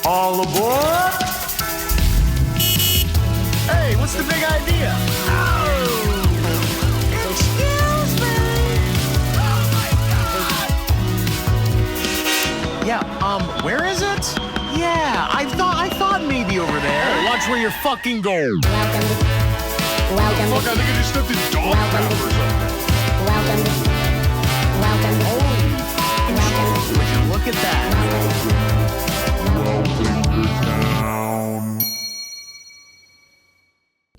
All aboard! Hey, what's the big idea? Oh! Excuse me! Oh my God! Yeah, where is it? Yeah, I thought maybe over there. Hey, watch where you're fucking going. Welcome. Fuck, I think I just stepped in dog pound or something. Welcome. Would you look at that?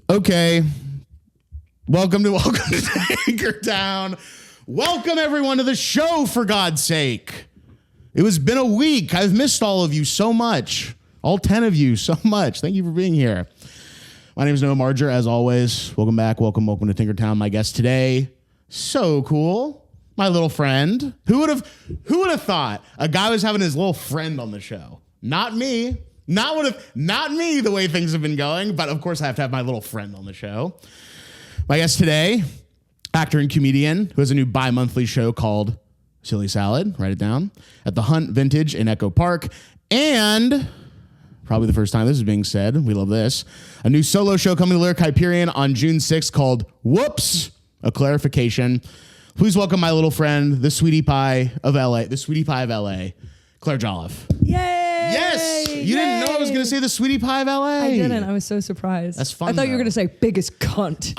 Okay. Welcome to Tinkertown. Welcome everyone to the show, for God's sake. It has been a week. I've missed all of you so much. All 10 of you so much. Thank you for being here. My name is Noah Marger, as always. Welcome back. Welcome to Tinkertown. My guest today, so cool. My little friend. Who would have thought a guy was having his little friend on the show? Not me. Not me, the way things have been going, but of course I have to have my little friend on the show. My guest today, actor and comedian who has a new bi-monthly show called Silly Salad, write it down, at the Hunt Vintage in Echo Park, and probably the first time this is being said, we love this, a new solo show coming to Lyric Hyperion on June 6th called Whoops, a Clarification. Please welcome my little friend, the Sweetie Pie of LA, Claire Jolliffe. Yay! Yes! You didn't know I was going to say the Sweetie Pie of LA. I didn't. I was so surprised. That's fun, I thought you were though. going to say biggest cunt.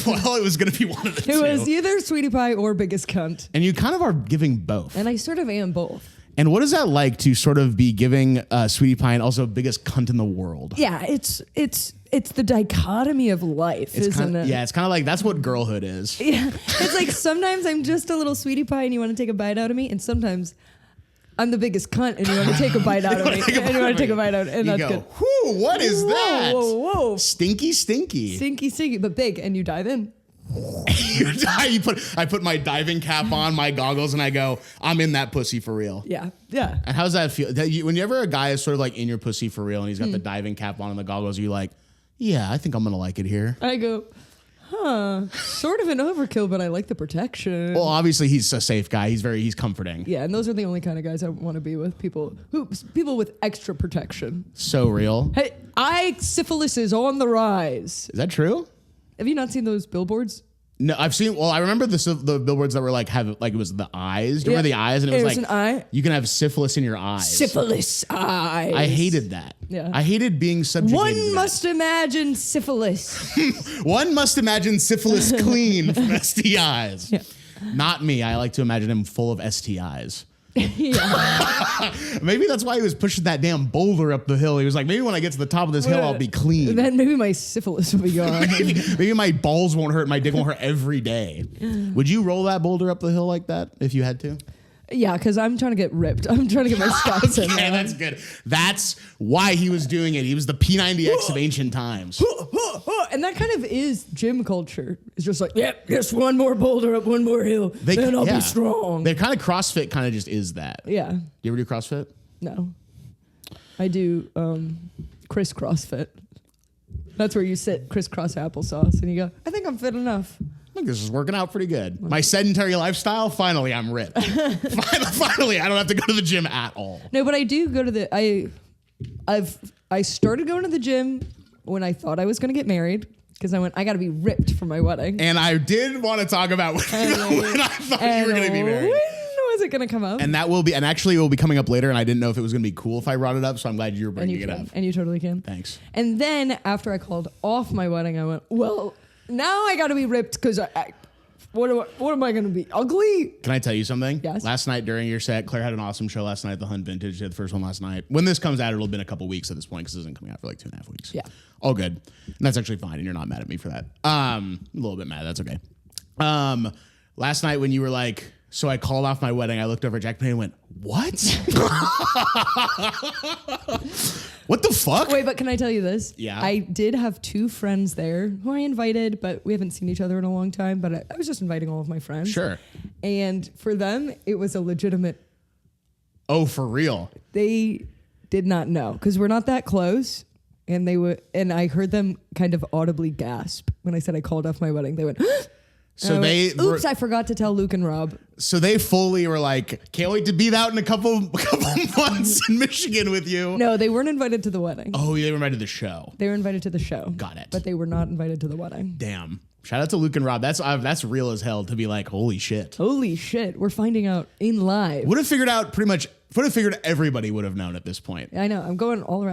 Well, it was going to be one of the two. It was either Sweetie Pie or biggest cunt. And you kind of are giving both. And I sort of am both. And what is that like to sort of be giving Sweetie Pie and also biggest cunt in the world? Yeah, it's the dichotomy of life, isn't it? Yeah, it's kind of like that's what girlhood is. Yeah. It's like sometimes I'm just a little Sweetie Pie and you want to take a bite out of me, and sometimes I'm the biggest cunt and you want to take a bite out of me. And you want to take a bite out, and You that's go, good. whew, what is that? Whoa. Stinky. Stinky, but big, and you dive in. I put my diving cap on, my goggles, and I go, I'm in that pussy for real. Yeah. And how does that feel? Whenever a guy is sort of like in your pussy for real and he's got the diving cap on and the goggles, you're like, yeah, I think I'm going to like it here. I go, sort of an overkill, but I like the protection. Well, obviously he's a safe guy. He's comforting. Yeah, and those are the only kind of guys I want to be with. People with extra protection. So real. Hey, syphilis is on the rise. Is that true? Have you not seen those billboards? No, I've seen. Well, I remember the billboards that were like it was the eyes. Do you remember the eyes? And it was like an eye. You can have syphilis in your eyes. Syphilis eyes. I hated that. Yeah. I hated being subjugated. One must imagine syphilis. One must imagine syphilis clean from STIs. Yeah. Not me. I like to imagine him full of STIs. Yeah. Maybe that's why he was pushing that damn boulder up the hill. He was like, maybe when I get to the top of this hill, I'll be clean. Then maybe my syphilis will be gone. maybe my balls won't hurt. My dick won't hurt every day. Would you roll that boulder up the hill like that if you had to? Yeah, because I'm trying to get ripped. I'm trying to get my steps in. Yeah, that's good. That's why he was doing it. He was the P90X of ancient times. And that kind of is gym culture. It's just like, yep, just one more boulder up one more hill, then I'll be strong. They're kind of CrossFit kind of just is that. Yeah. Do you ever do CrossFit? No. I do Chris CrossFit. That's where you sit crisscross applesauce and you go, I think I'm fit enough. I think this is working out pretty good. My sedentary lifestyle, finally I'm ripped. Finally, I don't have to go to the gym at all. No, but I do go to the, I started going to the gym when I thought I was going to get married, because I got to be ripped for my wedding. And I did want to talk about when I thought you were going to be married. When was it going to come up? And actually it will be coming up later, and I didn't know if it was going to be cool if I brought it up, so I'm glad you're bringing it up. And you totally can. Thanks. And then after I called off my wedding, I went, well, now I got to be ripped because what am I going to be? Ugly? Can I tell you something? Yes. Last night during your set, Claire had an awesome show last night at the Hunt Vintage. She had the first one last night. When this comes out, it'll have been a couple weeks at this point because it isn't coming out for like 2.5 weeks. Yeah. All good. And that's actually fine, and you're not mad at me for that. A little bit mad. That's okay. Last night when you were like, so I called off my wedding, I looked over at Jack Payne and went, what? What the fuck? Wait, but can I tell you this? Yeah. I did have 2 friends there who I invited, but we haven't seen each other in a long time. But I was just inviting all of my friends. Sure. And for them, it was a legitimate. Oh, for real? They did not know because we're not that close. And I heard them kind of audibly gasp when I said I called off my wedding. They went, So I forgot to tell Luke and Rob. So they fully were like, can't wait to be out in a couple months in Michigan with you. No, they weren't invited to the wedding. Oh, they were invited to the show. They were invited to the show. Got it. But they were not invited to the wedding. Damn. Shout out to Luke and Rob. That's real as hell to be like, holy shit. Holy shit. We're finding out in live. Would have figured everybody would have known at this point. I know. I'm going all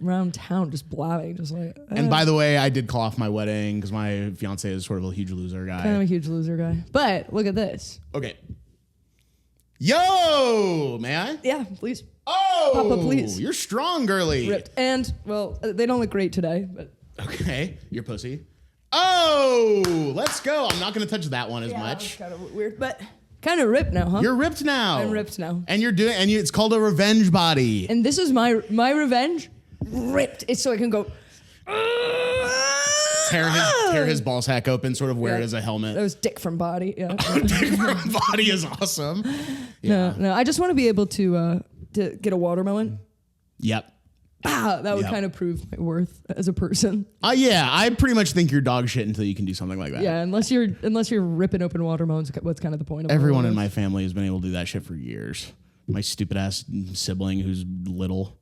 around town just blabbing. Just like. And by the way, I did call off my wedding because my fiance is sort of a huge loser guy. Kind of a huge loser guy. But look at this. Okay. Yo, may I? Yeah, please. Oh, Papa, please. You're strong, girly. Ripped. And, well, they don't look great today, but. Okay, you're pussy. Oh, let's go. I'm not going to touch that one as much. Kind of weird, but kind of ripped now, huh? You're ripped now. I'm ripped now. And it's called a revenge body. And this is my revenge. Ripped. It's so I can go. Tear his ball sack open, sort of wear it as a helmet. That was dick from body. Yeah. Dick from body is awesome. Yeah. No. I just want to be able to get a watermelon. Yep. That would kind of prove my worth as a person. Yeah, I pretty much think you're dog shit until you can do something like that. Yeah, unless you're ripping open watermelons, what's kind of the point of Everyone in my family has been able to do that shit for years. My stupid ass sibling who's little,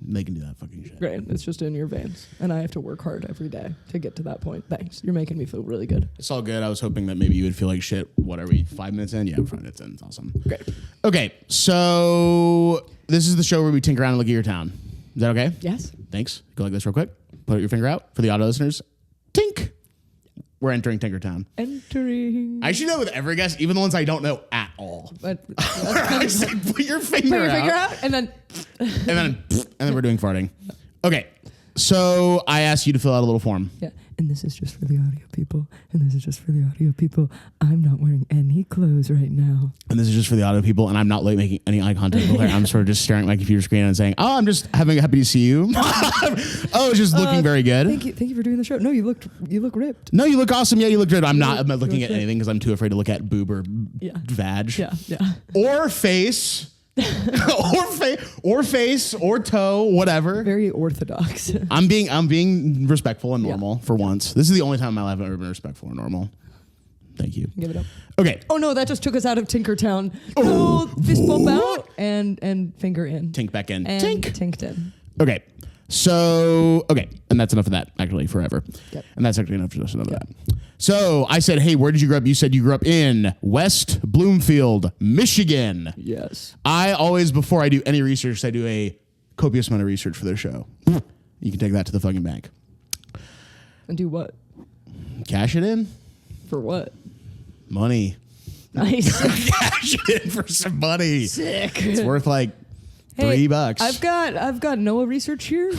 they can do that fucking shit. Great, it's just in your veins, and I have to work hard every day to get to that point. Thanks, you're making me feel really good. It's all good. I was hoping that maybe you would feel like shit. What are we? 5 minutes in? Yeah, 5 minutes in. It's awesome. Great. Okay, so this is the show where we tinker around and look at your town. Is that okay? Yes. Thanks. Go like this real quick. Put your finger out for the audio listeners. Tink. We're entering Tinkertown. Entering. I should know with every guest, even the ones I don't know at all. But I said, put your finger out. And then and then we're doing farting. Okay. So I asked you to fill out a little form. yeah. And this is just for the audio people. And this is just for the audio people. I'm not wearing any clothes right now. And this is just for the audio people. And I'm not making any eye contact with her. I'm sort of just staring at my computer screen and saying, "Oh, I'm just happy to see you." Oh, it's just looking very good. Thank you for doing the show. No, you look ripped. No, you look awesome. Yeah, you look good. I'm not looking at anything because I'm too afraid to look at boob or vag. Yeah. Or face. or face or toe, whatever. Very orthodox. I'm being respectful and normal for once. This is the only time in my life I've ever been respectful and normal. Thank you. Give it up. Okay. Oh no, that just took us out of Tinkertown. Oh, fist bump out and finger in. Tink back in. And Tink. Tinked in. Okay. So, and that's enough of that, actually, forever. Yep. And that's actually enough for just enough of that. So I said, hey, where did you grow up? You said you grew up in West Bloomfield, Michigan. Yes. I always, before I do any research, I do a copious amount of research for their show. You can take that to the fucking bank. And do what? Cash it in. For what? Money. Nice. Cash it in for some money. Sick. It's worth like Hey, $3. I've got Noah research here.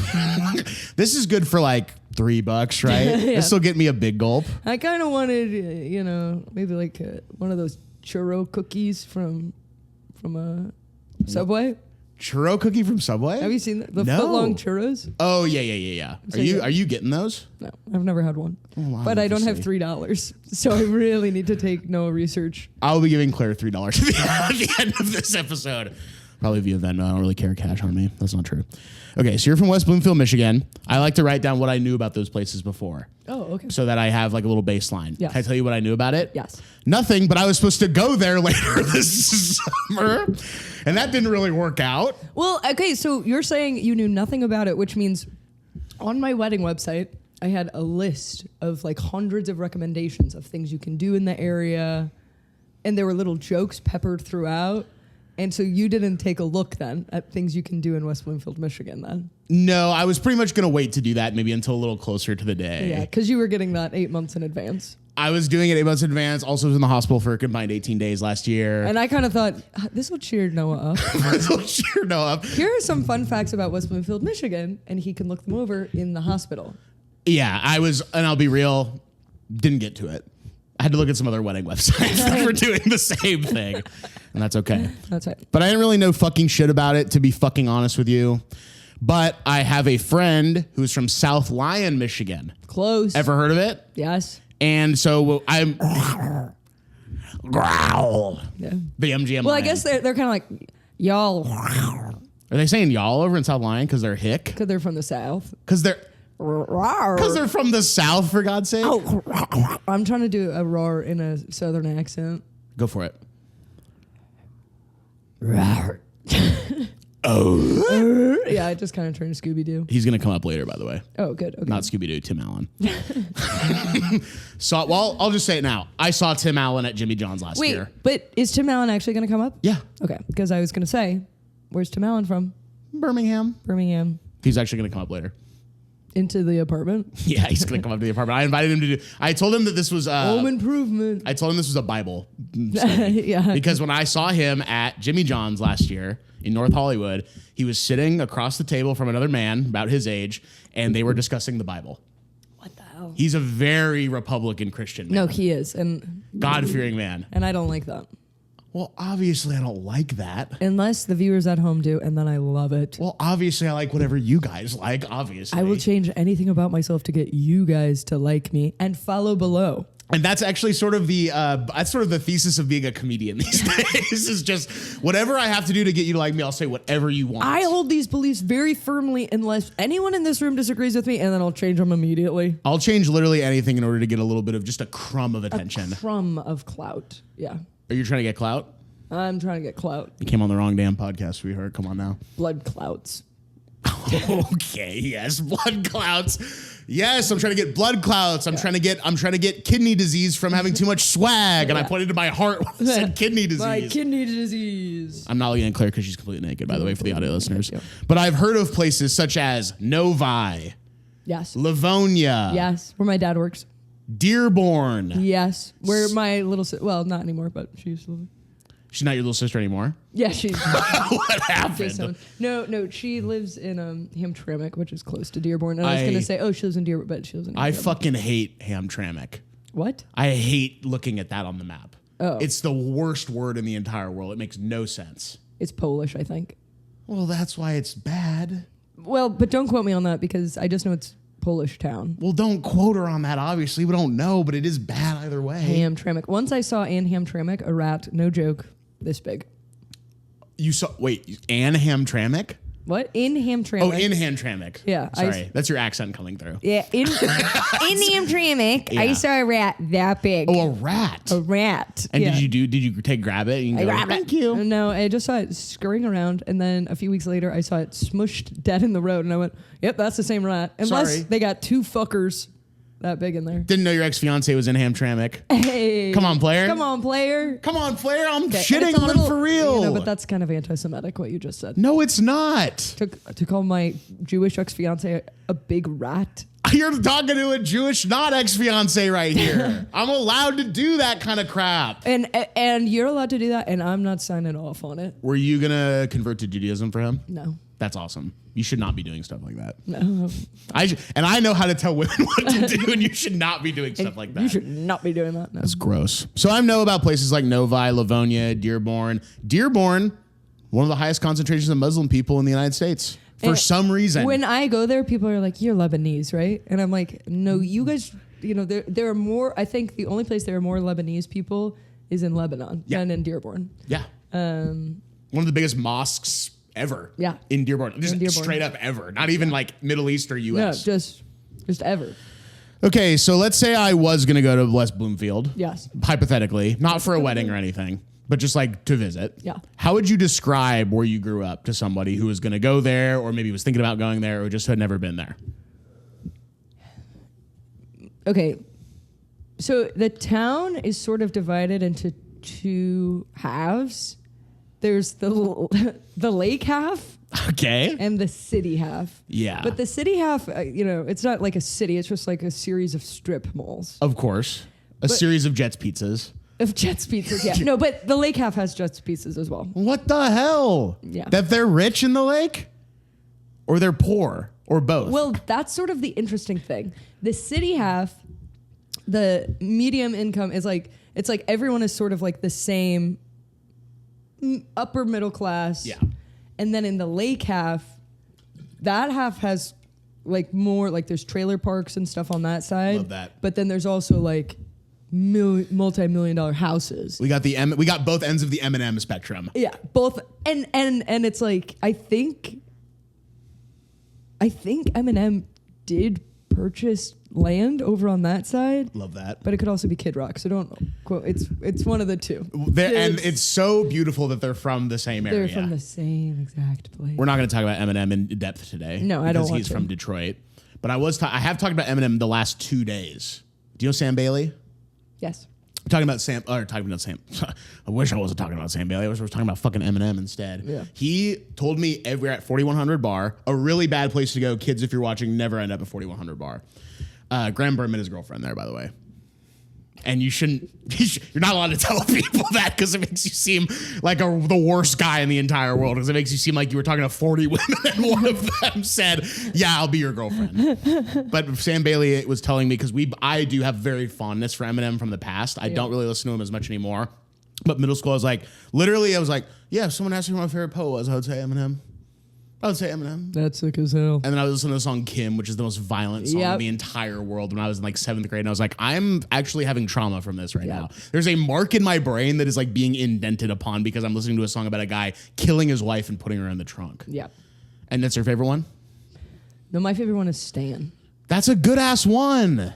This is good for like $3, right? Yeah. This will get me a big gulp. I kind of wanted, maybe like one of those churro cookies from Subway. Churro cookie from Subway? Have you seen the No. foot-long churros? Oh yeah. Are you getting those? No, I've never had one. Oh, but I don't have obviously. $3, so I really need to take Noah research. I'll be giving Claire $3 at the end of this episode. Probably via Venmo. I don't really carry cash on me. That's not true. Okay, so you're from West Bloomfield, Michigan. I like to write down what I knew about those places before. Oh, okay. So that I have like a little baseline. Yes. Can I tell you what I knew about it? Yes. Nothing, but I was supposed to go there later this summer. And that didn't really work out. Well, okay, so you're saying you knew nothing about it, which means on my wedding website, I had a list of like hundreds of recommendations of things you can do in the area. And there were little jokes peppered throughout. And so you didn't take a look then at things you can do in West Bloomfield, Michigan then? No, I was pretty much going to wait to do that maybe until a little closer to the day. Yeah, because you were getting that 8 months in advance. I was doing it 8 months in advance. Also was in the hospital for a combined 18 days last year. And I kind of thought, this will cheer Noah up. Sure, no up. Here are some fun facts about West Bloomfield, Michigan, and he can look them over in the hospital. Yeah, I was, and I'll be real, didn't get to it. I had to look at some other wedding websites that were doing the same thing. And that's okay. That's right. But I didn't really know fucking shit about it, to be fucking honest with you. But I have a friend who's from South Lyon, Michigan. Close. Ever heard of it? Yes. And so I'm... Growl. Yeah. The MGM Well, I Lion. guess they're kind of like, y'all, Are they saying y'all over in South Lyon because they're hick? because they're from the South. Because they're... Because they're from the South, for God's sake. I'm trying to do a roar in a Southern accent. Go for it. Yeah, I just kind of turned Scooby-Doo. He's going to come up later, by the way. Oh, good. Okay. Not Scooby-Doo, Tim Allen. I'll just say it now. I saw Tim Allen at Jimmy John's last year. Wait, but is Tim Allen actually going to come up? Yeah. Okay, because I was going to say, where's Tim Allen from? Birmingham. He's actually going to come up later. Into the apartment? Yeah, he's going to come up to the apartment. I invited him to do... I told him that this was... Home improvement. I told him this was a Bible study. Yeah. Because when I saw him at Jimmy John's last year in North Hollywood, he was sitting across the table from another man about his age, and they were discussing the Bible. What the hell? He's a very Republican Christian man. No, he is. And God-fearing man. And I don't like that. Well, obviously, I don't like that. Unless the viewers at home do, and then I love it. Well, obviously, I like whatever you guys like, obviously. I will change anything about myself to get you guys to like me and follow below. And that's actually sort of the thesis of being a comedian these days. Is just whatever I have to do to get you to like me, I'll say whatever you want. I hold these beliefs very firmly unless anyone in this room disagrees with me, and then I'll change them immediately. I'll change literally anything in order to get a little bit of just a crumb of attention. A crumb of clout. Yeah. Are you trying to get clout? I'm trying to get clout. You came on the wrong damn podcast, sweetheart. Come on now. Blood clouts. Okay, yes, blood clouts. Yes, I'm trying to get blood clouts. I'm trying to get kidney disease from having too much swag. And I pointed to my heart when I said kidney disease. My kidney disease. I'm not looking at Claire because she's completely naked, by the way, for the audio listeners. you. But I've heard of places such as Novi, Yes. Livonia, Yes. Where my dad works. Dearborn. Yes. Where my little well, not anymore, but she used to live. She's not your little sister anymore? Yeah, she's What happened? No, she lives in Hamtramck, which is close to Dearborn. And I was gonna say, she lives in Dearborn, but she lives in I Dearborn. fucking hate Hamtramck. What? I hate looking at that on the map. Oh. It's the worst word in the entire world. It makes no sense. It's Polish, I think. Well, that's why it's bad. Well, but don't quote me on that because I just know it's Polish town. Well, don't quote her on that, obviously. We don't know, but it is bad either way. Hamtramck. Once I saw in Hamtramck a rat, no joke, this big. You saw, wait, Anne Hamtramck? What? In Hamtramck. Oh, in Hamtramck. Yeah, Sorry, that's your accent coming through. Yeah, in Hamtramck, Yeah. I saw a rat that big. Oh, a rat. A rat. And yeah. did you grab it? And you go, thank you. No, I just saw it scurrying around, and then a few weeks later, I saw it smushed dead in the road, and I went, "Yep, that's the same rat." Unless Sorry. they got two fuckers that big in there. Didn't know your ex-fiance was in Hamtramck. Hey, Come on, player. Come on, player. Come on, player. I'm Okay, and shitting it's a on little- him for real. but that's kind of anti-Semitic what you just said. No, it's not. To call my Jewish ex-fiance a big rat. You're talking to a Jewish not ex-fiance right here. I'm allowed to do that kind of crap. And you're allowed to do that, and I'm not signing off on it. Were you going to convert to Judaism for him? No. That's awesome. You should not be doing stuff like that. No. And I know how to tell women what to do, and you should not be doing stuff like that. You should not be doing that. No. That's gross. So I know about places like Novi, Livonia, Dearborn. Dearborn, one of the highest concentrations of Muslim people in the United States. For some reason. When I go there, people are like, "You're Lebanese, right?" And I'm like, "No, you guys, there are more. I think the only place there are more Lebanese people is in Lebanon than in Dearborn." Yeah. One of the biggest mosques ever. Yeah. In Dearborn. Just In Dearborn. straight up ever. Not even like Middle East or No, U.S. just ever. Okay, so let's say I was going to go to West Bloomfield. Yes. Hypothetically. Not for a wedding or anything, but just like to visit. Yeah. How would you describe where you grew up to somebody who was going to go there or maybe was thinking about going there or just had never been there? Okay. So the town is sort of divided into two halves. There's the lake half Okay. and the city half. Yeah. But the city half, it's not like a city. It's just like a series of strip malls. Of course. A series of Jets pizzas. Of Jets Pizzas, yeah. No, but the lake half has Jets Pizzas as well. What the hell? Yeah. That they're rich in the lake? Or they're poor? Or both? Well, that's sort of the interesting thing. The city half, the medium income is like, it's like everyone is sort of like the same upper middle class. Yeah. And then in the lake half, that half has like more, like there's trailer parks and stuff on that side. Love that. But then there's also like multi-million-dollar houses. we got both ends of the Eminem spectrum. Yeah, both, and it's like I think Eminem did purchased land over on that side. Love that. But it could also be Kid Rock. So don't quote. It's one of the two. And it's so beautiful that they're from the same area. They're from the same exact place. We're not going to talk about Eminem in depth today. No, I don't want Because he's to. from Detroit. But I have talked about Eminem the last 2 days. Do you know Sam Bailey? Yes. Talking about Sam. I wish I wasn't talking about Sam Bailey. I wish I was talking about fucking Eminem instead. Yeah. He told me we're at 4100 Bar, a really bad place to go. Kids, if you're watching, never end up at 4100 Bar. Graham Berman, his girlfriend there, by the way. And you shouldn't. You're not allowed to tell people that because it makes you seem like the worst guy in the entire world. Because it makes you seem like you were talking to 40 women and one of them said, "Yeah, I'll be your girlfriend." But Sam Bailey was telling me because I do have very fondness for Eminem from the past. I don't really listen to him as much anymore. But middle school, I was like, yeah. If someone asked me who my favorite poet was, I would say Eminem. That's sick as hell. And then I was listening to the song Kim, which is the most violent song in the entire world when I was in like 7th grade. And I was like, I'm actually having trauma from this right now. There's a mark in my brain that is like being indented upon because I'm listening to a song about a guy killing his wife and putting her in the trunk. Yeah. And that's your favorite one? No, my favorite one is Stan. That's a good ass one. My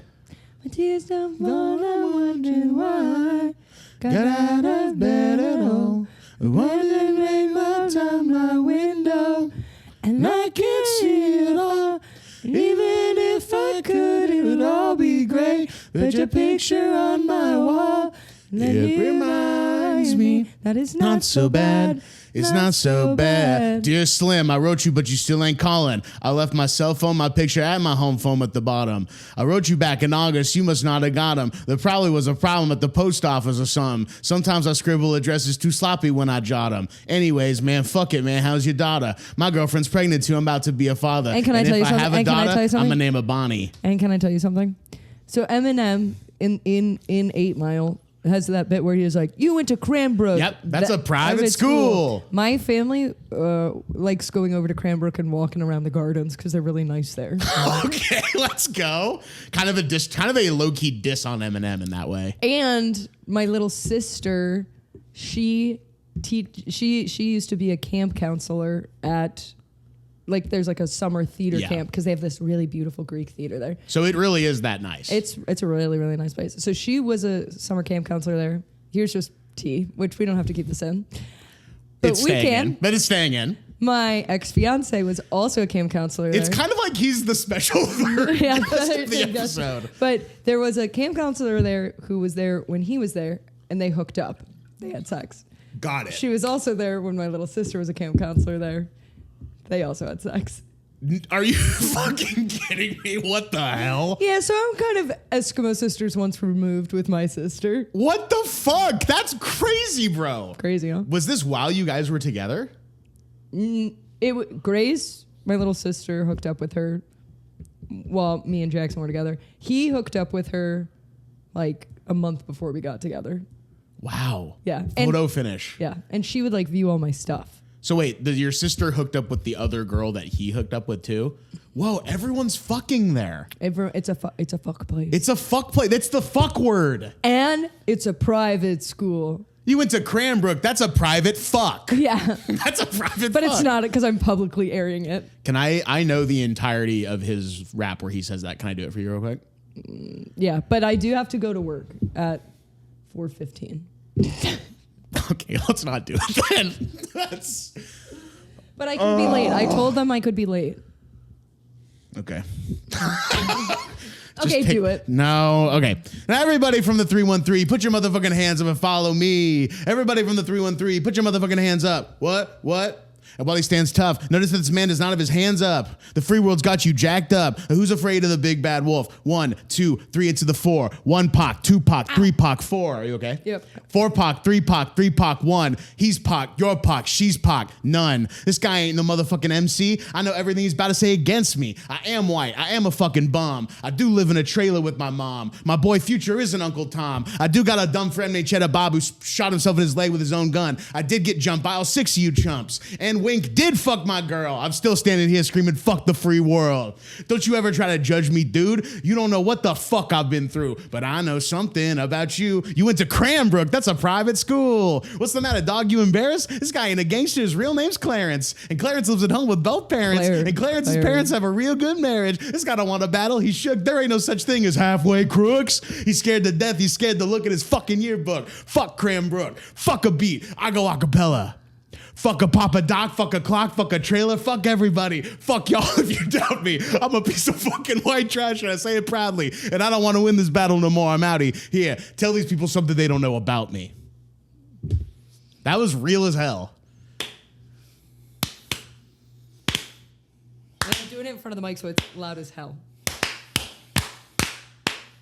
tears don't fall, I'm wondering why. Got out of bed at all. Wondering make my time my window. And I can't see it all. Even if I could, it would all be great. Put your picture on my wall. It reminds me that it's not so bad. It's not so bad. Dear Slim, I wrote you, but you still ain't calling. I left my cell phone, my picture at my home phone at the bottom. I wrote you back in August. You must not have got them. There probably was a problem at the post office or something. Sometimes I scribble addresses too sloppy when I jot them. Anyways, man, fuck it, man. How's your daughter? My girlfriend's pregnant too. I'm about to be a father. And can I tell you something? If I have a daughter, I'm going to name her Bonnie. And can I tell you something? So Eminem in 8 Mile has that bit where he was like, "You went to Cranbrook." Yep, that's a private school. My family likes going over to Cranbrook and walking around the gardens because they're really nice there. Okay, let's go. Kind of a low key diss on Eminem in that way. And my little sister, she used to be a camp counselor at. Like there's like a summer theater camp because they have this really beautiful Greek theater there. So it really is that nice. It's a really, really nice place. So she was a summer camp counselor there. Here's just tea, which we don't have to keep this in. But it's staying in. My ex-fiance was also a camp counselor there. It's kind of like he's the special third guest of the episode. But there was a camp counselor there who was there when he was there, and they hooked up. They had sex. Got it. She was also there when my little sister was a camp counselor there. They also had sex. Are you fucking kidding me? What the hell? Yeah, so I'm kind of Eskimo sisters once removed with my sister. What the fuck? That's crazy, bro. Crazy, huh? Was this while you guys were together? Grace, my little sister, hooked up with her while me and Jackson were together. He hooked up with her like a month before we got together. Wow. Yeah. Photo finish. Yeah, and she would like view all my stuff. So wait, your sister hooked up with the other girl that he hooked up with too? Whoa, everyone's fucking there. It's a fuck place. It's a fuck place. That's the fuck word. And it's a private school. You went to Cranbrook. That's a private fuck. Yeah. That's a private but fuck. It's not because I'm publicly airing it. Can I know the entirety of his rap where he says that. Can I do it for you real quick? Yeah, but I do have to go to work at 4:15. Okay, let's not do it then. But I can be late. I told them I could be late. Okay. Do it. No, okay. Now everybody from the 313, put your motherfucking hands up and follow me. Everybody from the 313, put your motherfucking hands up. What? And while he stands tough, notice that this man does not have his hands up. The free world's got you jacked up. Who's afraid of the big bad wolf? 1, 2, 3 into the 4. 1 Pac, 2 Pac, 3 Pac, 4. Are you okay? Yep. 4 Pac, 3 Pac, 3 Pac, 1. He's Pac, you're Pac, she's Pac, none. This guy ain't no motherfucking MC. I know everything he's about to say against me. I am white. I am a fucking bum. I do live in a trailer with my mom. My boy Future isn't Uncle Tom. I do got a dumb friend named Cheddar Bob who shot himself in his leg with his own gun. I did get jumped by all 6 of you chumps. And wink did fuck my girl. I'm still standing here screaming, fuck the free world. Don't you ever try to judge me, dude. You don't know what the fuck I've been through, but I know something about you. You went to Cranbrook. That's a private school. What's the matter, dog? You embarrassed? This guy ain't a gangster. His real name's Clarence. And Clarence lives at home with both parents. And Clarence's parents have a real good marriage. This guy don't want to battle. He's shook. There ain't no such thing as halfway crooks. He's scared to death. He's scared to look at his fucking yearbook. Fuck Cranbrook. Fuck a beat. I go a cappella. Fuck a Papa Doc, fuck a clock, fuck a trailer, fuck everybody. Fuck y'all if you doubt me. I'm a piece of fucking white trash and I say it proudly. And I don't want to win this battle no more. I'm outie. Here, tell these people something they don't know about me. That was real as hell. I'm doing it in front of the mic so it's loud as hell.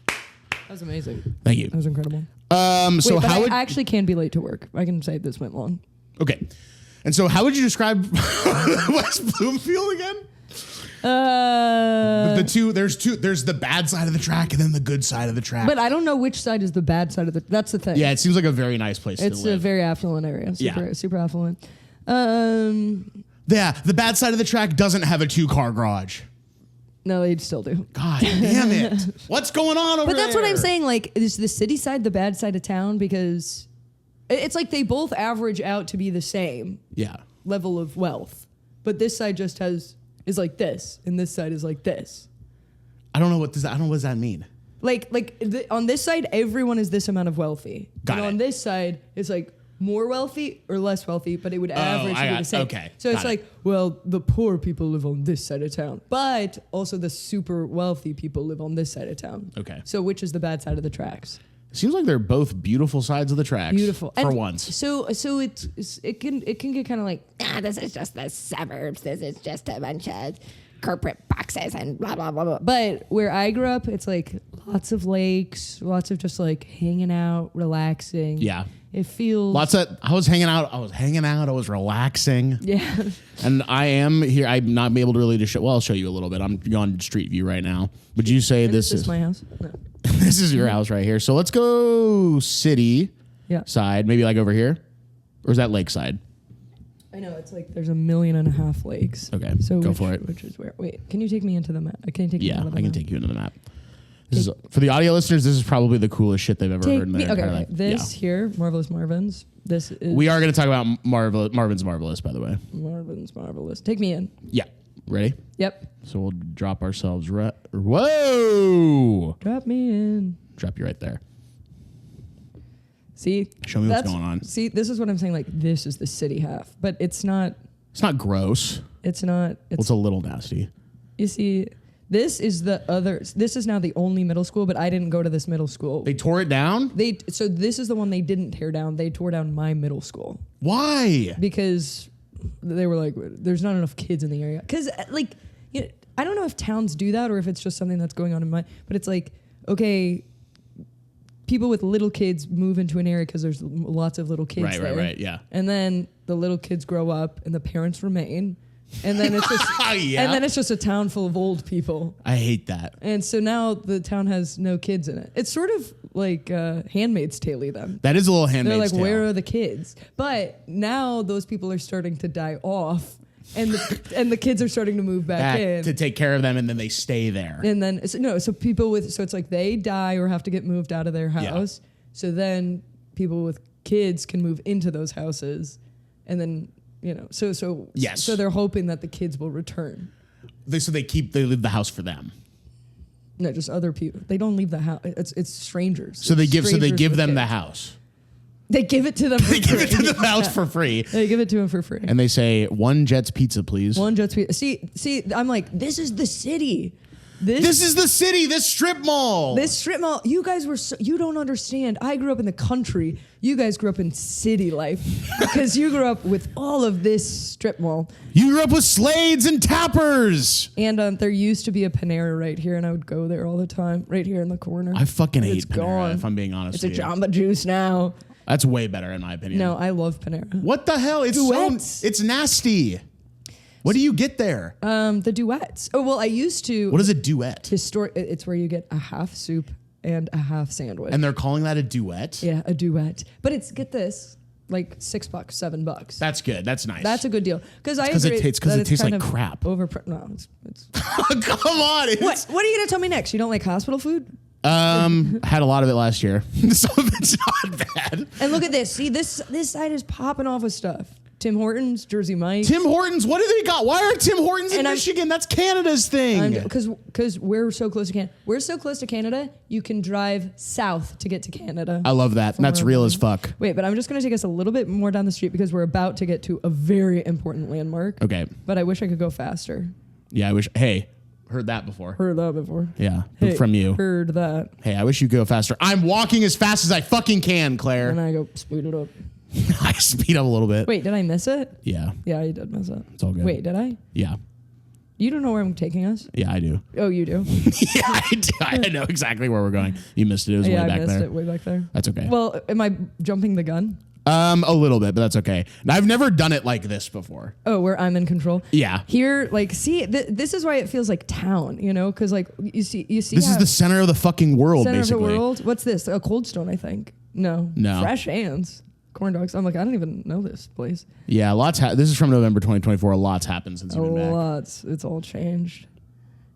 That was amazing. Thank you. That was incredible. So Wait, how I actually can be late to work. I can say this went long. Okay. And so how would you describe West Bloomfield again? The two, there's the bad side of the track and then the good side of the track. But I don't know which side is the bad side of the. That's the thing. Yeah, it seems like a very nice place to live. It's a very affluent area. Super affluent. Yeah, the bad side of the track doesn't have a 2-car garage. No, they still do. God damn it. What's going on over there? But that's what I'm saying. Like, is the city side the bad side of town? Because it's like they both average out to be the same level of wealth. But this side just is like this, and this side is like this. I don't know what does that mean? On this side, everyone is this amount of wealthy. Got it. On this side, it's like more wealthy or less wealthy, but it would average to be the same. Okay. So it's like, well, the poor people live on this side of town, but also the super wealthy people live on this side of town. Okay. So which is the bad side of the tracks? Seems like they're both beautiful sides of the tracks. Beautiful. For And once. So it can get kind of like, This is just the suburbs. This is just a bunch of corporate boxes and blah, blah, blah, blah. but where I grew up, it's like lots of lakes, lots of just like hanging out, relaxing. Yeah. It feels I was hanging out, I was relaxing. Yeah. And I am here. I'm not able to really just show. Well, I'll show you a little bit. I'm on Street View right now. Would you say this is my house? No. this is your house right here? So let's go city side, maybe like over here, or is that lakeside? I know it's like there's 1.5 million lakes. Okay, so go for it. Which is where? Wait, can you take me into the map? Can you take me Yeah, into the I can map? take you into the map. This is for the audio listeners. This is probably the coolest shit they've ever heard in their entire life. This here, Marvelous Marvins. This is We are going to talk about Marvin's Marvelous, by the way. Marvin's Marvelous. Take me in. Yeah. Ready? Yep. So we'll drop ourselves right. Whoa! Drop me in. Drop you right there. See? Show me what's going on. See, this is what I'm saying. Like, this is the city half, but it's not. It's not gross. It's not. It's a little nasty. You see, this is the other. This is now the only middle school, but I didn't go to this middle school. They tore it down? So this is the one they didn't tear down. They tore down my middle school. Why? Because they were like, there's not enough kids in the area. Because, like, you know, I don't know if towns do that or if it's just something that's going on in my. But it's like, okay, people with little kids move into an area because there's lots of little kids there. Right, yeah. And then the little kids grow up and the parents remain. And then it's just Yeah. and then it's just a town full of old people. I hate that. And so now the town has no kids in it. It's sort of like Handmaid's Tale-y then. That is a little Handmaid's They're like, Tale. where are the kids? But now those people are starting to die off, and the kids are starting to move back in to take care of them, and then they stay there. And then so people so it's like they die or have to get moved out of their house. Yeah. So then people with kids can move into those houses, and then yes. So they're hoping that the kids will return. They leave the house for them. No, just other people. They don't leave the house. It's strangers. So they give them kids. the house. They give it to them. They give it to the house for free. They give it to them for free. And they say, 1 Jet's pizza, please. 1 Jet's pizza. See, I'm like, this is the city. This is the city. This strip mall. You guys you don't understand. I grew up in the country. You guys grew up in city life because you grew up with all of this strip mall. You grew up with Slades and Tappers. And there used to be a Panera right here, and I would go there all the time, right here in the corner. I fucking hate Panera, gone. if I'm being honest It's with a you. Jamba Juice now. That's way better in my opinion. No, I love Panera. What the hell? It's nasty. What do you get there? The duets. Oh, well, I used to. What is a duet? It's where you get a half soup and a half sandwich. And they're calling that a duet? Yeah, a duet. But get this. like $6, $7. That's good. That's nice. That's a good deal. Because I Because agree it that tastes kind like of crap. No, it's Come on. what are you gonna tell me next? You don't like hospital food? Had a lot of it last year. Some of it's not bad. And look at this. See, this side is popping off with stuff. Tim Hortons, Jersey Mike's. Tim Hortons, what do they got? Why are Tim Hortons in And Michigan? That's Canada's thing. Because we're so close to Canada. We're so close to Canada, you can drive south to get to Canada. I love that. That's real as fuck. Wait, but I'm just going to take us a little bit more down the street because we're about to get to a very important landmark. Okay. But I wish I could go faster. Yeah, I wish. Hey, heard that before. Heard that before. Yeah, Hey, from you. Heard that. Hey, I wish you could go faster. I'm walking as fast as I fucking can, Claire. And I go, speed it up. I speed up a little bit. Wait, did I miss it? Yeah, Yeah, I did miss it. it's all good. Wait, did I? Yeah. You don't know where I'm taking us? Yeah, I do. Oh, you do? Yeah, I do. I know exactly where we're going. You missed it. It was Yeah, way I back missed there. it way back there. That's okay. Well, am I jumping the gun? A little bit, but that's okay. I've never done it like this before. Oh, where I'm in control. Yeah. Here, like, see, this is why it feels like town, you know, because like you see. This is the center of the fucking world, center basically. of the world. What's this? A Cold Stone, I think. No. Fresh Hands. Corn dogs. I'm like, I don't even know this place. Yeah, this is from November 2024. A lot's happened since you've been back. Lots. It's all changed.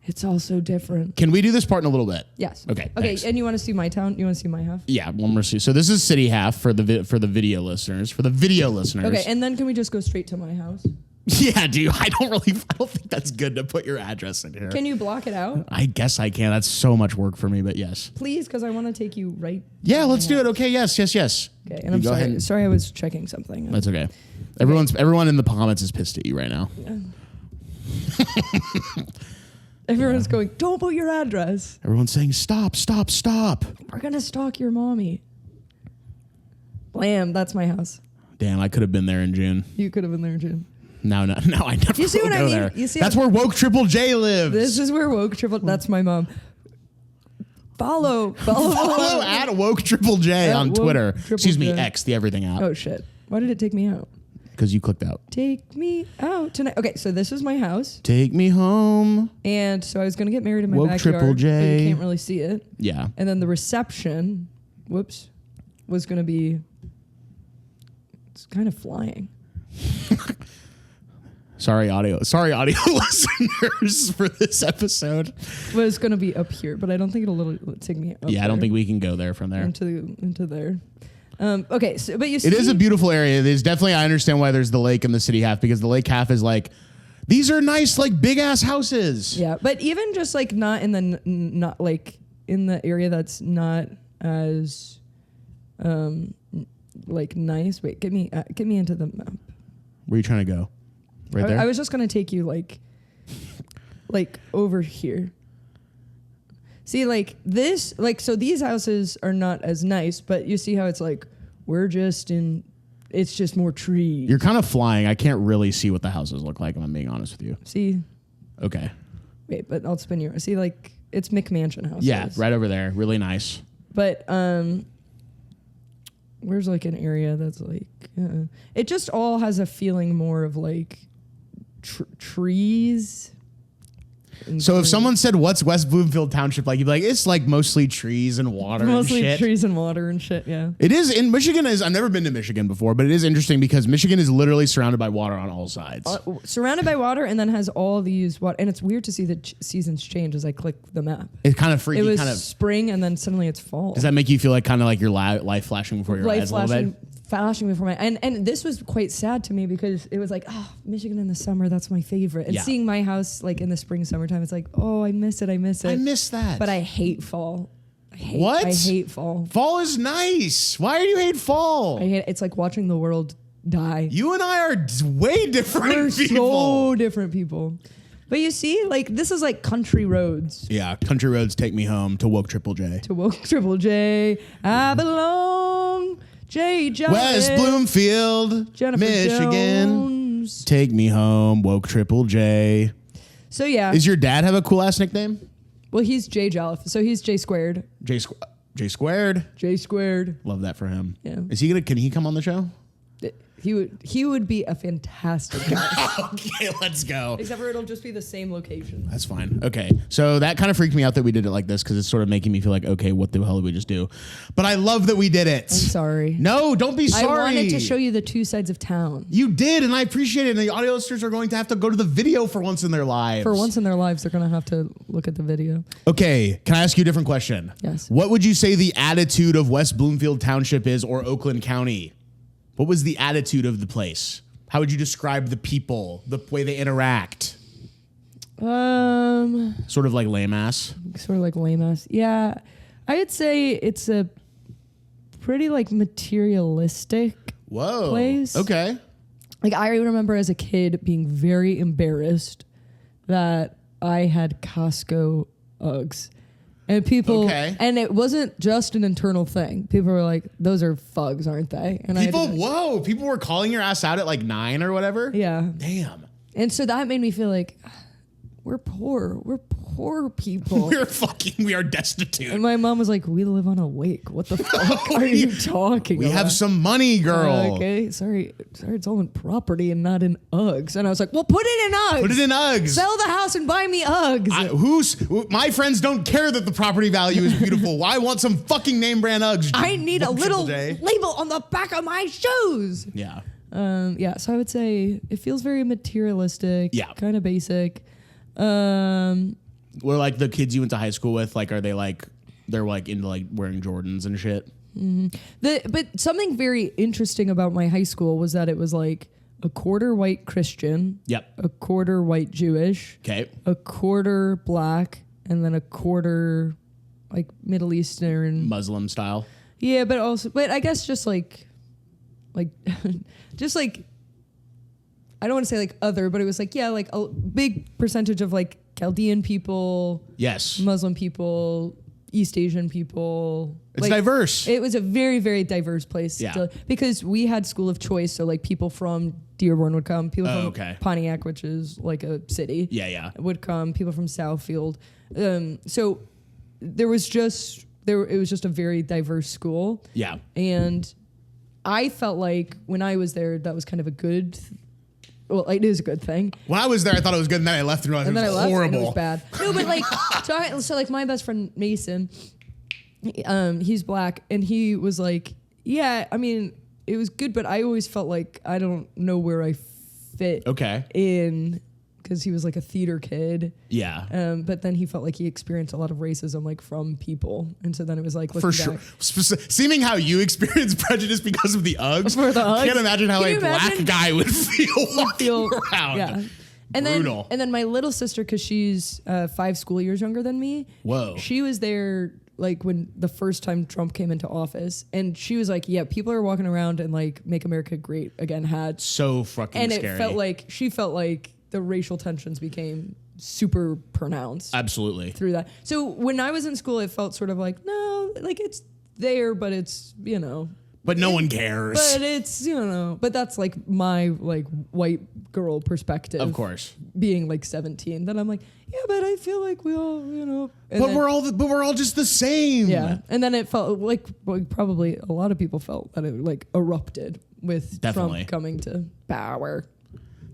It's all so different. Can we do this part in a little bit? Yes. Okay. Okay. Thanks. And you want to see my town? You want to see my half? Yeah, one more. So this is city half for the video listeners. For the video listeners. Okay. And then can we just go straight to my house? Yeah, dude. I don't think that's good to put your address in here. Can you block it out? I guess I can. That's so much work for me, but yes. Please, because I want to take you right. Yeah, let's do it. Okay. Yes. Okay. And I'm go ahead sorry. and- Sorry, I was checking something. That's okay. Everyone in the comments is pissed at you right now. Everyone's going, don't put your address. Everyone's saying stop, stop, stop. We're going to stalk your mommy. Blam, that's my house. Damn, I could have been there in June. You could have been there, Jim. No, I never You see will what I go mean? there. You see That's what- where Woke Triple J lives. This is where Woke Triple, that's my mom. Follow at Woke Triple J At on Woke Twitter. Triple Excuse me, J. X, the everything app. Oh, shit. Why did it take me out? Because you clicked out. Take me out tonight. Okay, so this is my house. Take me home. And so I was going to get married in my Woke backyard. Triple But J. you can't really see it. Yeah. And then the reception, was going to be, it's kind of flying. Sorry, audio listeners for this episode. Was going to be up here, but I don't think it'll take me up Yeah, I don't there. think we can go there from there. Into there. Okay, so, but you see. It is a beautiful area. There's definitely, I understand why there's the lake and the city half, because the lake half is like, these are nice, like big ass houses. Yeah, but even just like not in the not like in the area that's not as like nice. Wait, get me into the map. Where are you trying to go? Right there? I was just gonna take you like over here. See, like this, like so these houses are not as nice, but you see how it's like it's just more trees. You're kind of flying. I can't really see what the houses look like, if I'm being honest with you. See, Okay. wait, but I'll spin you. See, like it's McMansion houses. Yeah, right over there. Really nice. But where's like an area that's like it just all has a feeling more of like trees. So if someone said, what's West Bloomfield Township like? You'd be like, it's like mostly trees and water Mostly and shit. trees and water and shit, yeah. It is in Michigan. I've never been to Michigan before, but it is interesting because Michigan is literally surrounded by water on all sides. Surrounded by water and then has all these water. And it's weird to see the seasons change as I click the map. It's kind of freaky. It was kind of. spring and then suddenly it's fall. Does that make you feel like kind of like your life flashing before your eyes a little bit? Flashing before my and this was quite sad to me because it was like, oh, Michigan in the summer, that's my favorite. And Yeah. seeing my house like in the spring, summertime, it's like, oh, I miss it. I miss that. But I hate fall. I hate fall. Fall is nice. Why do you hate fall? I hate it. It's like watching the world die. You and I are way different We're people. so different people. But you see, like this is like country roads. Yeah, country roads take me home to Woke Triple J. To Woke Triple J, I belong. J. Jolliffe, West Bloomfield, Jennifer Michigan. Jones. Take me home, Woke Triple J. So yeah. Does your dad have a cool ass nickname? Well, he's J. Jolliffe, so he's J squared. J squared. J squared. Love that for him. Yeah. Is he gonna? Can he come on the show? He would be a fantastic guy. Okay, let's go. Except for it'll just be the same location. That's fine. Okay. So that kind of freaked me out that we did it like this because it's sort of making me feel like, okay, what the hell did we just do? But I love that we did it. I'm sorry. No, don't be sorry. I wanted to show you the two sides of town. You did, and I appreciate it. And the audio listeners are going to have to go to the video for once in their lives. For once in their lives, they're going to have to look at the video. Okay. Can I ask you a different question? Yes. What would you say the attitude of West Bloomfield Township is, or Oakland County? What was the attitude of the place? How would you describe the people, the way they interact? Sort of like lame ass. Sort of like lame ass. Yeah. I would say it's a pretty like materialistic place. Okay. Like I remember as a kid being very embarrassed that I had Costco Uggs. And people, and it wasn't just an internal thing. People were like, "Those are fugs, aren't they?" And people were calling your ass out at like 9 or whatever. Yeah, damn. And so that made me feel like we're poor. We're poor people. We are destitute. And my mom was like, "We live on a lake. What the fuck are you talking about? We have some money, girl." Okay, sorry, it's all in property and not in Uggs. And I was like, "Well, put it in Uggs. Put it in Uggs. Sell the house and buy me Uggs." My friends don't care that the property value is beautiful. I want some fucking name brand Uggs. I need a little label on the back of my shoes. Yeah. Yeah. So I would say it feels very materialistic. Yeah. Kind of basic. Were like the kids you went to high school with, like, are they like, they're like into like wearing Jordans and shit? Mm-hmm. But something very interesting about my high school was that it was like a quarter white Christian. Yep. A quarter white Jewish. Okay. A quarter black, and then a quarter like Middle Eastern. Muslim style. Yeah, but I guess just like, just like, I don't want to say like other, but it was like, yeah, like a big percentage of like Chaldean people. Yes. Muslim people, East Asian people. It's like, diverse. It was a very, very diverse place. Yeah. Because we had school of choice. So like people from Dearborn would come. People from Pontiac, which is like a city. Yeah. Would come. People from Southfield. So it was just a very diverse school. Yeah. And I felt like when I was there, that was kind of a good well, it is a good thing. When I was there, I thought it was good, and then I left and realized it was horrible. And it was bad. No, but like, so like my best friend Mason, he's black, and he was like, yeah, I mean, it was good, but I always felt like I don't know where I fit in, because he was like a theater kid. Yeah. But then he felt like he experienced a lot of racism, like from people, and so then it was like for sure. Seeming how you experienced prejudice because of the Uggs. For the Uggs. Can't imagine how a black guy would feel walking around. Yeah. And brutal. Then my little sister, because she's 5 school years younger than me. Whoa. She was there like when the first time Trump came into office, and she was like, yeah, people are walking around and like Make America Great Again hats. So fucking and scary. And it felt like, she felt like the racial tensions became super pronounced. Absolutely. Through that. So when I was in school, it felt sort of like, no, like it's there, but it's, you know. But no one cares. But it's, you know, but that's like my like white girl perspective. Of course. Being like 17. Then I'm like, yeah, but I feel like we all, you know. But we're all just the same. Yeah. And then it felt like probably a lot of people felt that it like erupted with Trump coming to power.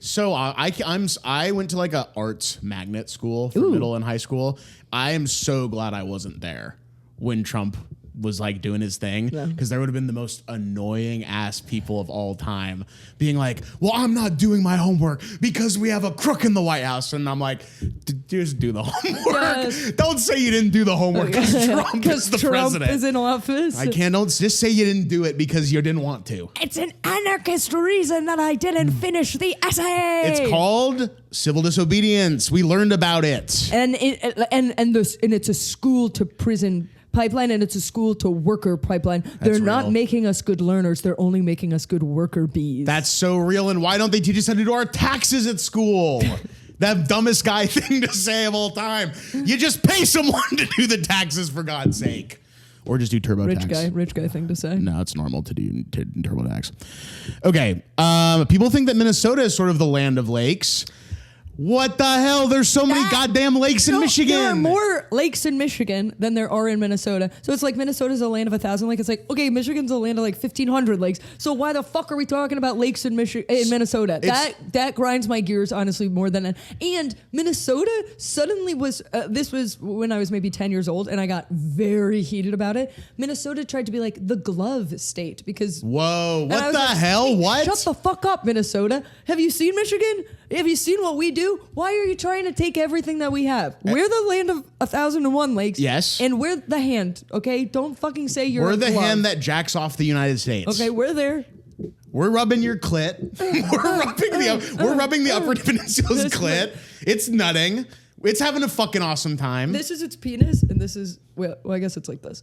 So I went to like a arts magnet school for middle and high school. I am so glad I wasn't there when Trump was like doing his thing, because there would have been the most annoying ass people of all time being like, well, I'm not doing my homework because we have a crook in the White House. And I'm like, just do the homework. Yes. Don't say you didn't do the homework because Trump is the president. Trump is in office. Don't just say you didn't do it because you didn't want to. It's an anarchist reason that I didn't finish the essay. It's called civil disobedience. We learned about it. And it's a school to prison pipeline, and it's a school to worker pipeline. They're not making us good learners. They're only making us good worker bees. That's so real. And why don't they teach us how to do our taxes at school? That dumbest guy thing to say of all time. You just pay someone to do the taxes, for God's sake. Or just do TurboTax. Rich guy thing to say. No, it's normal to do TurboTax. Okay. People think that Minnesota is sort of the land of lakes. What the hell? There's so many goddamn lakes in Michigan. There are more lakes in Michigan than there are in Minnesota. So it's like Minnesota's a land of 1,000 lakes. It's like, okay, Michigan's a land of like 1,500 lakes. So why the fuck are we talking about lakes in Minnesota? That grinds my gears, honestly, more than... And Minnesota suddenly was... this was when I was maybe 10 years old, and I got very heated about it. Minnesota tried to be like the glove state because... Whoa, what the like, hell? Hey, what? Shut the fuck up, Minnesota. Have you seen Michigan? Have you seen what we do? Why are you trying to take everything that we have? We're the land of 1,001 lakes. Yes. And we're the hand, okay? Don't fucking say you're We're a the glove. hand that jacks off the United States. Okay, we're there. We're rubbing your clit. we're rubbing the Upper Peninsula's clit. It's nutting. It's having a fucking awesome time. This is its penis, and this is, well, I guess it's like this.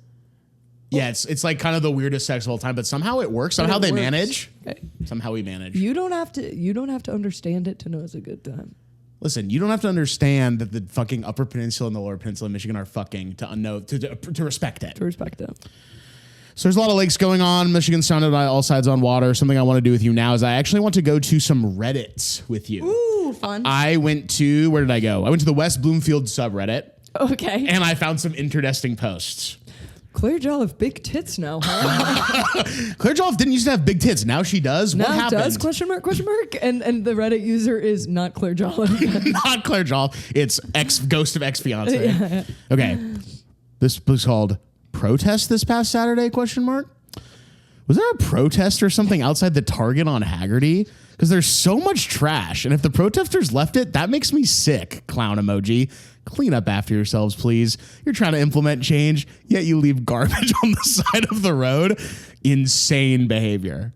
Yeah, it's like kind of the weirdest sex of all time, but somehow it works. Somehow they manage. Okay. Somehow we manage. You don't have to understand it to know it's a good time. Listen, you don't have to understand that the fucking Upper Peninsula and the Lower Peninsula of Michigan are fucking to respect it. To respect it. So there's a lot of lakes going on. Michigan's surrounded by all sides on water. Something I want to do with you now is I actually want to go to some Reddits with you. Ooh, fun. I went to, where did I go? I went to the West Bloomfield subreddit. Okay. And I found some interesting posts. Claire Jolliffe, big tits now, huh? Claire Jolliffe didn't used to have big tits. Now she does. What now happened? does, question mark. And the Reddit user is not Claire Jolliffe. Not Claire Jolliffe. It's ghost of ex-fiance. Yeah. Okay. This was called Protest this past Saturday, question mark. Was there a protest or something outside the Target on Haggerty? Because there's so much trash. And if the protesters left it, that makes me sick. Clown emoji. Clean up after yourselves, please. You're trying to implement change, yet you leave garbage on the side of the road. Insane behavior.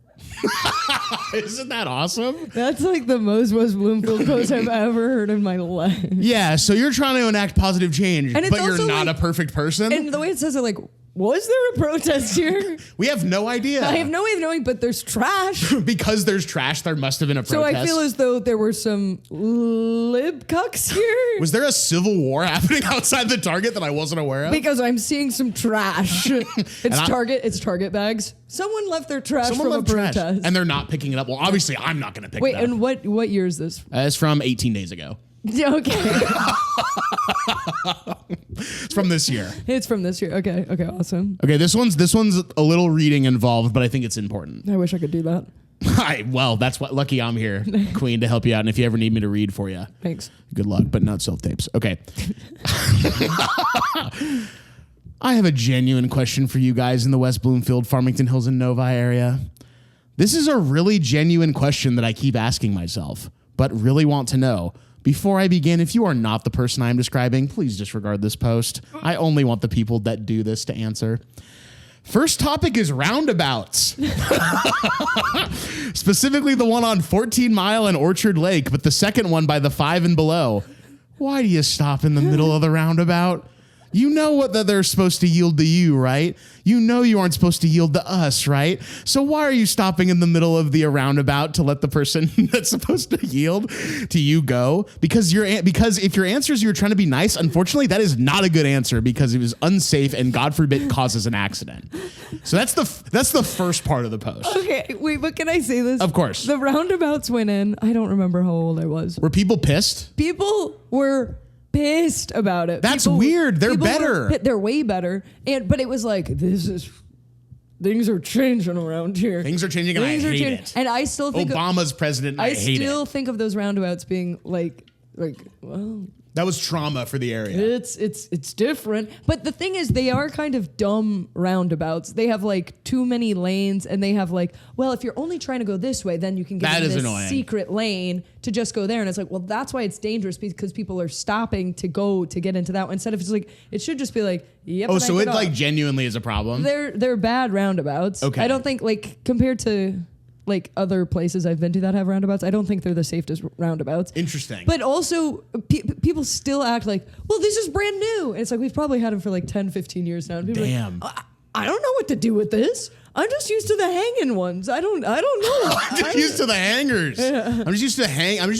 Isn't that awesome? That's like the most West Bloomfield post I've ever heard in my life. Yeah, so you're trying to enact positive change, And it's but you're also not like- a perfect person. And the way it says it, like, was there a protest here? We have no idea. I have no way of knowing, but there's trash. Because there's trash, there must have been a protest. So I feel as though there were some lib cucks here. Was there a civil war happening outside the Target that I wasn't aware of? Because I'm seeing some trash. It's Target bags. Someone left their trash from a protest. And they're not picking it up. Well, obviously, I'm not going to pick Wait, it up. and what year is this? It's from 18 days ago. Okay. It's from this year. It's from this year. Okay, awesome. Okay, this one's a little reading involved, but I think it's important. I wish I could do that. Well, that's what lucky I'm here, Queen, to help you out. And if you ever need me to read for you, Thanks. good luck, but not self-tapes. Okay. I have a genuine question for you guys in the West Bloomfield, Farmington Hills, and Novi area. This is a really genuine question that I keep asking myself, but really want to know. Before I begin, if you are not the person I'm describing, please disregard this post. I only want the people that do this to answer. First topic is roundabouts. Specifically the one on 14 Mile and Orchard Lake, but the second one by the 5 and below. Why do you stop in the middle of the roundabout? You know what that they're supposed to yield to you, right? You know you aren't supposed to yield to us, right? So why are you stopping in the middle of the roundabout to let the person that's supposed to yield to you go? Because if your answer is you're trying to be nice, unfortunately, that is not a good answer because it was unsafe and God forbid causes an accident. So that's the first part of the post. Okay, wait, but can I say this? Of course. The roundabouts went in. I don't remember how old I was. Were people pissed? People were pissed about it. That's weird. They're better. They're way better. But it was like, things are changing around here. Things are changing and I hate it. And I still think Obama's president and I hate it. I still think of those roundabouts being like, well, that was trauma for the area. it's different. But the thing is, they are kind of dumb roundabouts. They have like too many lanes, and they have like, well, if you're only trying to go this way, then you can get in this secret lane to just go there. And it's like, well, that's why it's dangerous because people are stopping to get into that one. Instead of it's like, it should just be like, yep. Oh, so it like genuinely is a problem. They're bad roundabouts. Okay. I don't think like compared to like other places I've been to that have roundabouts, I don't think they're the safest roundabouts. Interesting. But also, people still act like, well, this is brand new. And it's like, we've probably had them for like 10, 15 years now. And people Damn. Are like, I don't know what to do with this. I'm just used to the hanging ones. I don't know. I'm just used to the hangers. Yeah. I'm just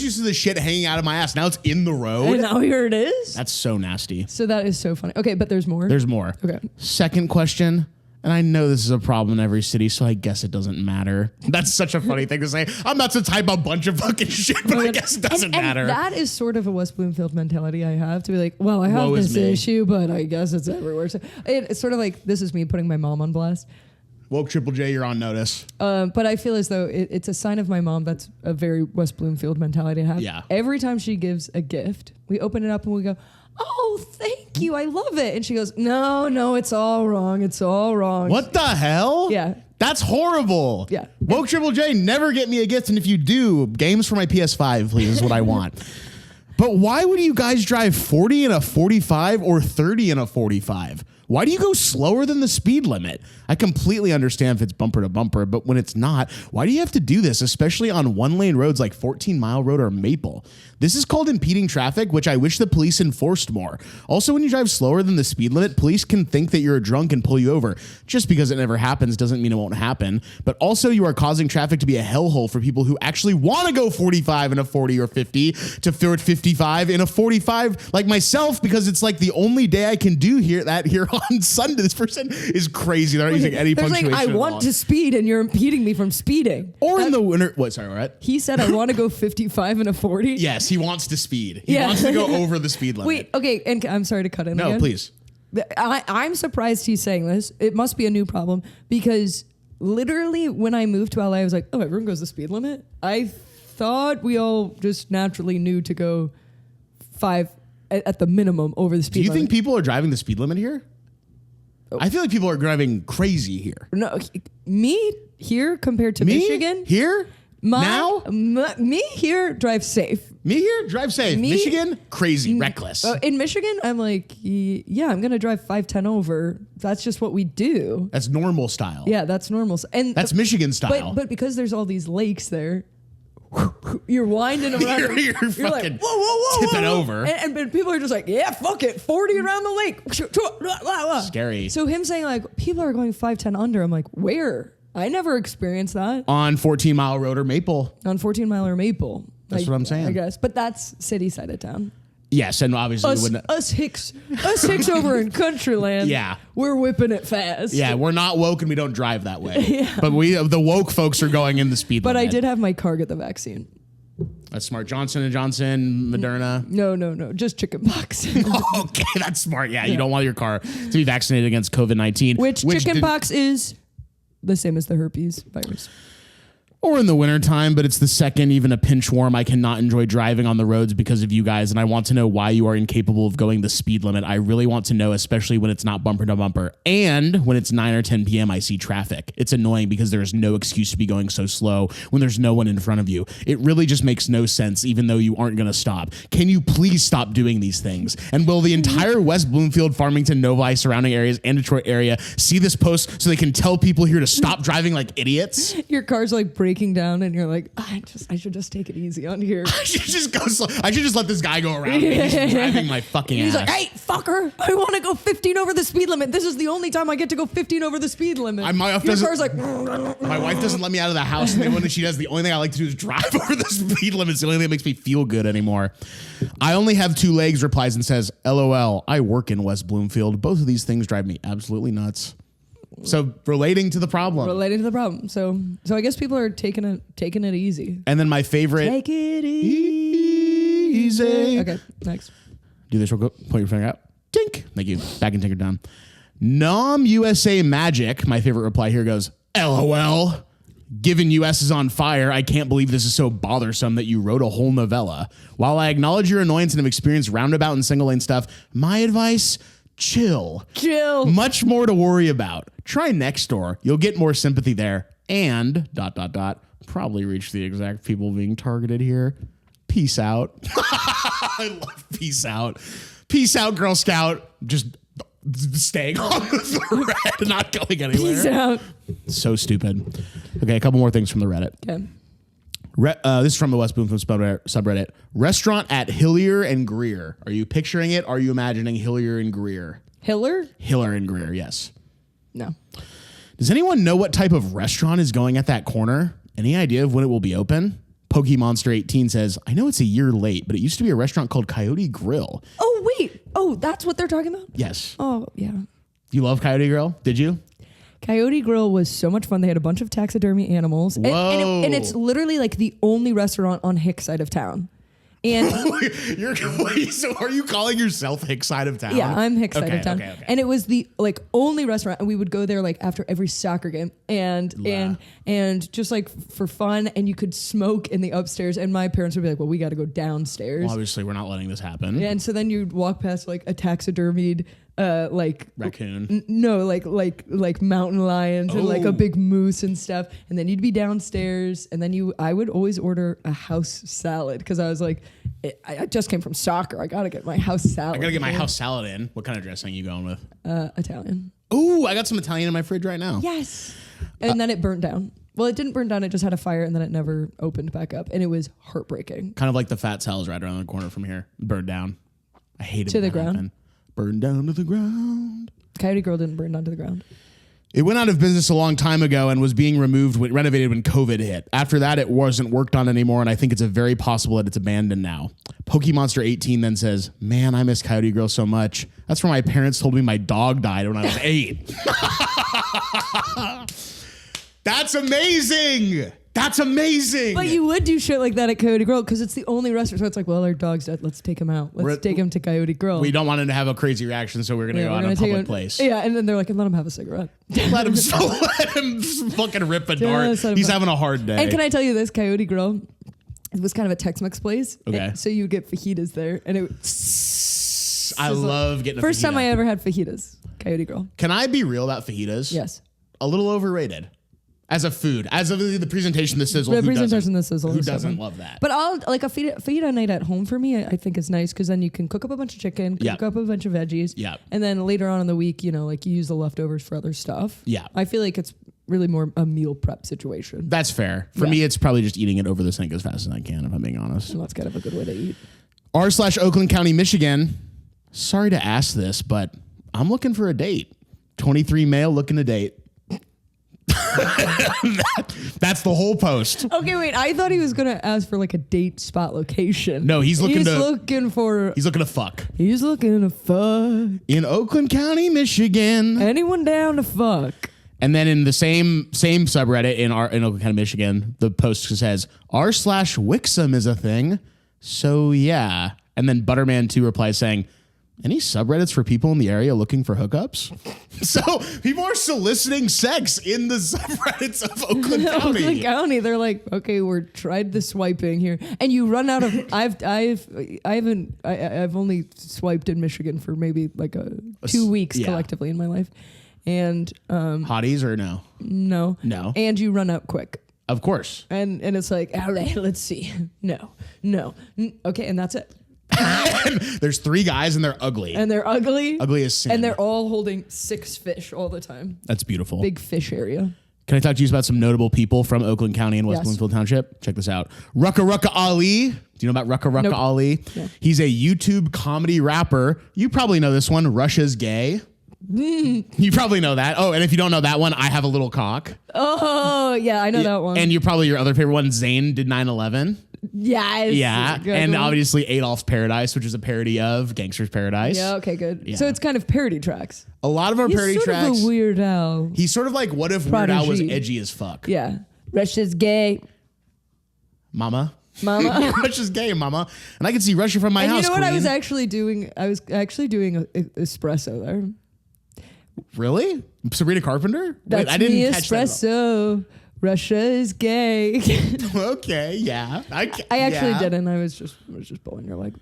used to the shit hanging out of my ass. Now it's in the road. And now here it is. That's so nasty. So that is so funny. Okay, but there's more. There's more. Okay. Second question. And I know this is a problem in every city, so I guess it doesn't matter. That's such a funny thing to say. I'm about to type a bunch of fucking shit, but I guess it doesn't matter. And that is sort of a West Bloomfield mentality I have, to be like, well, I have Woe is this me. issue, but I guess it's everywhere. So it's sort of like, this is me putting my mom on blast. Woke Triple J, you're on notice. But I feel as though it's a sign of my mom. That's a very West Bloomfield mentality to have. Yeah. Every time she gives a gift, we open it up and we go, oh, thank you. I love it. And she goes, no, it's all wrong. It's all wrong. What the hell? Yeah. That's horrible. Yeah. Woke Triple J, never get me a gift. And if you do, games for my PS5, please, is what I want. But why would you guys drive 40 in a 45 or 30 in a 45? Why do you go slower than the speed limit? I completely understand if it's bumper to bumper, but when it's not, why do you have to do this, especially on one-lane roads like 14 Mile Road or Maple? This is called impeding traffic, which I wish the police enforced more. Also, when you drive slower than the speed limit, police can think that you're a drunk and pull you over. Just because it never happens doesn't mean it won't happen. But also, you are causing traffic to be a hellhole for people who actually want to go 45 in a 40 or 50 to 55 in a 45, like myself, because it's like the only day I can do here on Sunday. This person is crazy. They're not using any There's punctuation like, I at want all. to speed and you're impeding me from speeding. Or in the winter. What? Sorry, what? He said, I want to go 55 and a 40. Yes, he wants to speed. He Yeah. wants to go over the speed limit. Wait, okay. And I'm sorry to cut in. No, again. please. I'm surprised he's saying this. It must be a new problem because literally when I moved to LA, I was like, oh, everyone goes the speed limit. I thought we all just naturally knew to go 5 at the minimum over the speed Do you limit. think people are driving the speed limit here? I feel like people are driving crazy here. No, me here compared to Me? Michigan? Here? Now? Me here drives safe. Me here? Drive safe. Me- Michigan? Crazy. Reckless. In Michigan, I'm like, yeah, I'm going to drive 510 over. That's just what we do. That's normal style. Yeah, that's normal. And That's Michigan style. But because there's all these lakes there, you're winding around. You're like, fucking whoa, tipping over. And people are just like, yeah, fuck it, 40 around the lake. Scary. So him saying like, people are going 510 under. I'm like, where? I never experienced that On 14 Mile Road or Maple. on 14 Mile or Maple. That's what I'm saying. I guess, but that's city side of town. Yes, and obviously Us Hicks over in Countryland. Yeah. We're whipping it fast. yeah, we're not woke and we don't drive that way. But the woke folks are going in the speed But limit. I did have my car get the vaccine. That's smart. Johnson & Johnson, Moderna. No, just chickenpox. Okay, that's smart. Yeah, you don't want your car to be vaccinated against COVID-19. Which chickenpox is the same as the herpes virus. Or in the wintertime, but it's the second, even a pinch warm. I cannot enjoy driving on the roads because of you guys, and I want to know why you are incapable of going the speed limit. I really want to know, especially when it's not bumper to bumper. And when it's 9 or 10 p.m., I see traffic. It's annoying because there is no excuse to be going so slow when there's no one in front of you. It really just makes no sense, even though you aren't going to stop. Can you please stop doing these things? And will the entire West Bloomfield, Farmington, Novi, surrounding areas, and Detroit area see this post so they can tell people here to stop driving like idiots? Your car's like breaking down and you're like, I should just take it easy on here. I should just go slow. I should just let this guy go around me. He's driving my fucking He's ass. like, hey, fucker, I want to go 15 over the speed limit. This is the only time I get to go 15 over the speed limit. My wife Your doesn't- car's like, My wife doesn't let me out of the house, and then when she does, the only thing I like to do is drive over the speed limit. It's the only thing that makes me feel good anymore. I only have 2 legs, replies and says, LOL, I work in West Bloomfield. Both of these things drive me absolutely nuts. So relating to the problem. related to the problem. So I guess people are taking it easy. And then my favorite. Take it easy. Okay, next. Do this real quick. Point your finger out. Tink. Thank you. Back in Tinkertown. Nom USA Magic. My favorite reply here goes, LOL. Given US is on fire, I can't believe this is so bothersome that you wrote a whole novella. While I acknowledge your annoyance and have experienced roundabout and single lane stuff, my advice, chill. Much more to worry about. Try next door. You'll get more sympathy there. And ... probably reach the exact people being targeted here. Peace out. I love peace out. Peace out, Girl Scout. Just staying on the thread, not going anywhere. Peace out. So stupid. Okay, a couple more things from the Reddit. Okay. This is from the West Bloomfield subreddit. Restaurant at Hillier and Greer. Are you picturing it? Are you imagining Hillier and Greer? Hiller? Hiller and Greer, yes. No. Does anyone know what type of restaurant is going at that corner? Any idea of when it will be open? PokeMonster18 says, I know it's a year late, but it used to be a restaurant called Coyote Grill. Oh, wait. Oh, that's what they're talking about? Yes. Oh, yeah. You love Coyote Grill? Did you? Coyote Grill was so much fun. They had a bunch of taxidermy animals. And it's literally like the only restaurant on Hick's side of town. And so are you calling yourself Hick side of town? yeah, I'm Hick side of town. Okay. And it was the like only restaurant, and we would go there like after every soccer game and just like for fun, and you could smoke in the upstairs, and my parents would be like, well, we got to go downstairs. Well, obviously, we're not letting this happen. And so then you'd walk past like a taxidermied like raccoon. No, like mountain lions and like a big moose and stuff. And then you'd be downstairs, and then I would always order a house salad because I was like, I just came from soccer. I gotta get my house salad. I gotta get my house salad in. What kind of dressing are you going with? Italian. Ooh, I got some Italian in my fridge right now. Yes. And then it burnt down. Well, it didn't burn down. It just had a fire, and then it never opened back up, and it was heartbreaking. Kind of like the Fat Sal's right around the corner from here. Burned down. I hate it. To the ground. Burned down to the ground. Coyote Grill didn't burn down to the ground. It went out of business a long time ago and was being renovated when COVID hit. After that, it wasn't worked on anymore, and I think it's a very possible that it's abandoned now. Pokemonster 18 then says, man, I miss Coyote Grill so much. That's where my parents told me my dog died when I was 8. That's amazing. That's amazing. But you would do shit like that at Coyote Grill because it's the only restaurant. So it's like, well, our dog's dead. Let's take him out. Let's take him to Coyote Grill. We don't want him to have a crazy reaction, so we're going to go out in a public place. Yeah, and then they're like, let him have a cigarette. let him fucking rip a dart. He's having a hard day. And can I tell you this? Coyote Grill, it was kind of a Tex-Mex place. Okay. So you get fajitas there. And I love getting a first fajita. time I ever had fajitas, Coyote Grill. Can I be real about fajitas? Yes. A little overrated. As a food, as of the presentation, the sizzle. The presentation, the sizzle. Who doesn't love that? But I'll like a fajita night at home for me. I think is nice because then you can cook up a bunch of chicken, cook up a bunch of veggies, and then later on in the week, like you use the leftovers for other stuff. Yeah, I feel like it's really more a meal prep situation. That's fair. For me, it's probably just eating it over the sink as fast as I can, if I'm being honest. And that's kind of a good way to eat. r/Oakland County, Michigan. Sorry to ask this, but I'm looking for a date. 23 male looking to date. That's the whole post. Okay, wait. I thought he was gonna ask for like a date spot location. No, he's looking to fuck. He's looking to fuck in Oakland County, Michigan. Anyone down to fuck? And then in the same subreddit in Oakland County, Michigan, the post says r/Wixom is a thing. So yeah. And then Butterman2 replies saying, any subreddits for people in the area looking for hookups? So people are soliciting sex in the subreddits of Oakland County. Oakland County, they're like, okay, we're tried the swiping here, and you run out of. I've only swiped in Michigan for maybe like 2 weeks collectively in my life, and hotties or no? No, and you run out quick. Of course, and it's like, all right, let's see, no, okay, and that's it. There's 3 guys and they're ugly. Ugly as sin. And they're all holding 6 fish all the time. That's beautiful. Big fish area. Can I talk to you about some notable people from Oakland County and West Bloomfield Township? Check this out. Rucka Ali. Do you know about Rucka Ali? No. He's a YouTube comedy rapper. You probably know this one, Russia's Gay. You probably know that. Oh, and if you don't know that one, I Have a Little Cock. Oh, yeah, I know that one. And your other favorite one, Zayn Did 9/11. Yes. Yeah. And obviously Adolph's Paradise, which is a parody of Gangster's Paradise. Yeah, okay, good. Yeah. So it's kind of parody tracks. A lot of our parody tracks. He's sort of a Weird Al. He's sort of like, what if Weird Al was edgy as fuck? Yeah. Russia's gay. Mama. Russia's gay, mama. And I can see Russia from my house, you know what queen. I was actually doing? I was actually doing espresso there. Really? Sabrina Carpenter? That's I didn't me, catch espresso. Russia is gay. Okay, yeah. I actually didn't. I was just pulling your leg.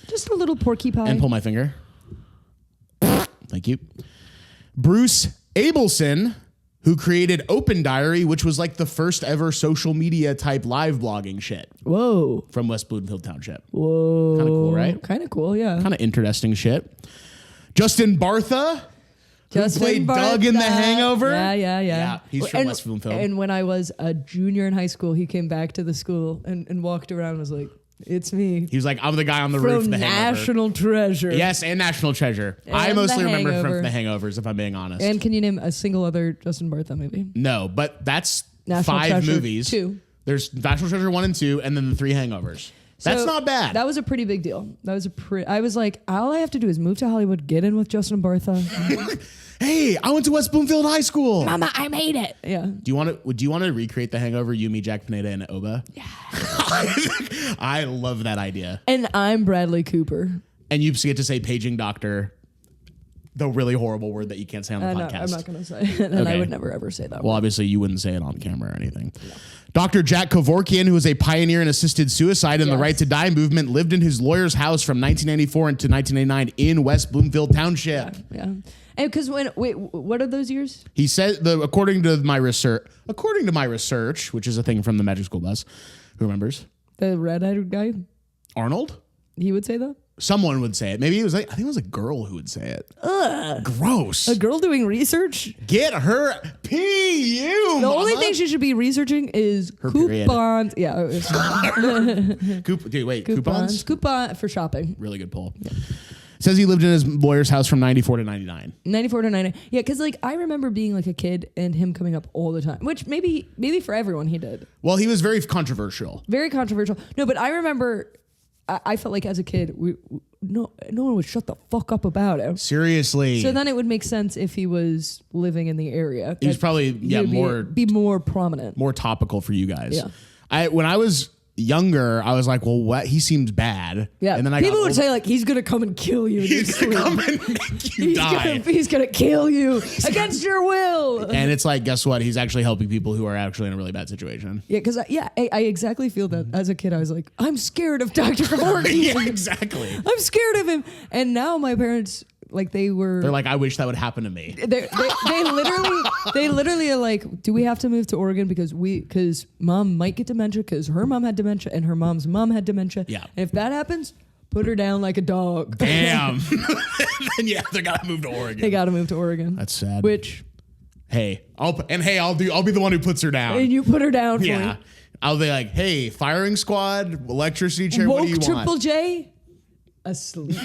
Just a little porcupine. And pull my finger. Thank you. Bruce Abelson, who created Open Diary, which was like the first ever social media type live blogging shit. Whoa. From West Bloomfield Township. Whoa. Kind of cool, right? Kind of cool, yeah. Kind of interesting shit. Justin Bartha. Who played Doug in The Hangover? Yeah. He's from West Bloomfield. And when I was a junior in high school, he came back to the school and walked around and was like, it's me. He was like, I'm the guy on the roof. The Hangover. National Treasure. Yes, and National Treasure. And I mostly The remember Hangover. from The Hangovers, if I'm being honest. And can you name a single other Justin Bartha movie? No, but that's National 5 Treasure movies. 2. There's National Treasure 1 and 2, and then the 3 Hangovers. That's not bad. That was a pretty big deal. I was like, all I have to do is move to Hollywood, get in with Justin Bartha. Hey, I went to West Bloomfield High School. Mama, I made it. Yeah. Do you want to recreate the Hangover? You, me, Jack Pineda, and Oba. Yeah. I love that idea. And I'm Bradley Cooper. And you get to say paging doctor, the really horrible word that you can't say on the No, podcast. I'm not going to say it. And I would never, ever say that Well, word. obviously, you wouldn't say it on camera or anything. No. Dr. Jack Kevorkian, who was a pioneer in assisted suicide and the right to die movement, lived in his lawyer's house from 1994 into 1999 in West Bloomfield Township. Yeah. And because what are those years? He said, according to my research, which is a thing from the Magic School Bus, who remembers? The red-eyed guy? Arnold? He would say that? Someone would say it. Maybe it was like, I think it was a girl who would say it. Ugh. Gross. A girl doing research? Get her P.U. The only thing she should be researching is her period. coupons. Yeah. Coupons? Coupon for shopping. Really good poll. Yeah. Says he lived in his lawyer's house from 94 to 99. 94 to 99. Yeah, because like I remember being like a kid and him coming up all the time, which maybe for everyone he did. Well, he was very controversial. Very controversial. No, but I remember I felt like as a kid, no one would shut the fuck up about him. Seriously. So then it would make sense if he was living in the area. He was probably be more prominent, more topical for you guys. Yeah. When I was younger, I was like, well, what? He seems bad. Yeah. And then people would say like, he's gonna come and kill you. He's gonna come and make you die. He's gonna kill you against your will. And it's like, guess what? He's actually helping people who are actually in a really bad situation. Yeah, because I exactly feel that as a kid. I was like, I'm scared of Dr. Kevorkian. Yeah, exactly. I'm scared of him. And now my parents, like they're like, I wish that would happen to me. They literally are like, do we have to move to Oregon because mom might get dementia because her mom had dementia and her mom's mom had dementia. Yeah. And if that happens, put her down like a dog. Damn. Then yeah, they gotta move to Oregon. They gotta move to Oregon. That's sad. Which, I'll be the one who puts her down. and you put her down for Yeah. me. I'll be like, hey, firing squad, electricity chair, Woke what do you Triple want? J asleep.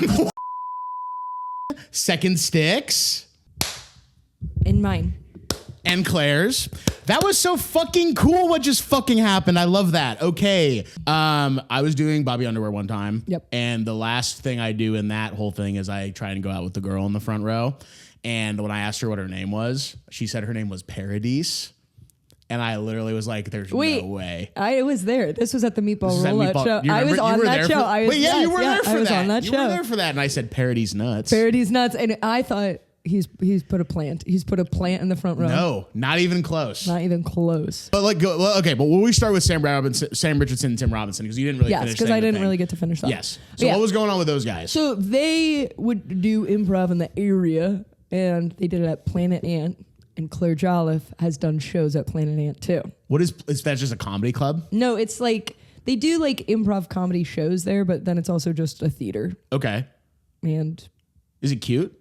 Second sticks. In mine. And Claire's. That was so fucking cool what just fucking happened. I love that. Okay. I was doing Bobby Underwear one time. Yep. And the last thing I do in that whole thing is I try and go out with the girl in the front row. And when I asked her what her name was, she said her name was Paradise. And I literally was like, there's no way. I was there. This was at the Meatball This is at Rollout Meatball- show. you I remember- was you on were that there show. for- you were there for that. I was on that you show. were there for that. And I said, Parody's nuts. Parody's nuts. And I thought he's put a plant. He's put a plant in the front row. No, not even close. Not even close. But okay, but will we start with Sam Richardson and Tim Robinson? Because you didn't really Yes, finish because I didn't thing. really get to finish that. Yes. So Yeah. what was going on with those guys? So they would do improv in the area, and they did it at Planet Ant. And Claire Jolliffe has done shows at Planet Ant too. What is that just a comedy club? No, it's like they do like improv comedy shows there, but then it's also just a theater. Okay. And Is it cute?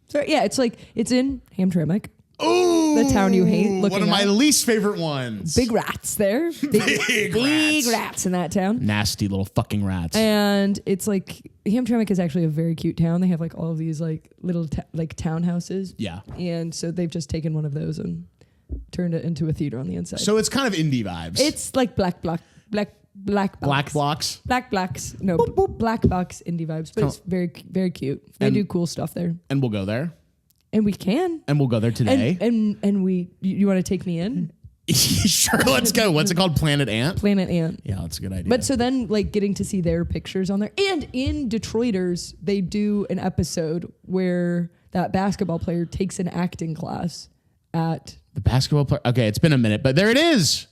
so yeah, it's like it's in Hamtramck. Oh, The town you hate looking one of my at. least favorite ones. Big rats there. Big rats in that town. Nasty little fucking rats. And it's like Hamtramck is actually a very cute town. They have like all of these like little like townhouses. Yeah. And so they've just taken one of those and turned it into a theater on the inside. So it's kind of indie vibes. It's like black box. Black blocks. Black blocks. No, black box indie vibes. But it's very, very cute. They do cool stuff there. And we'll go there. And we can. And we'll go there today. And we, you want to take me in? Sure, let's go. What's it called? Planet Ant? Planet Ant. Yeah, that's a good idea. But so then, like, getting to see their pictures on there. And in Detroiters, they do an episode where that basketball player takes an acting class at... The basketball player. Okay, it's been a minute, but there it is.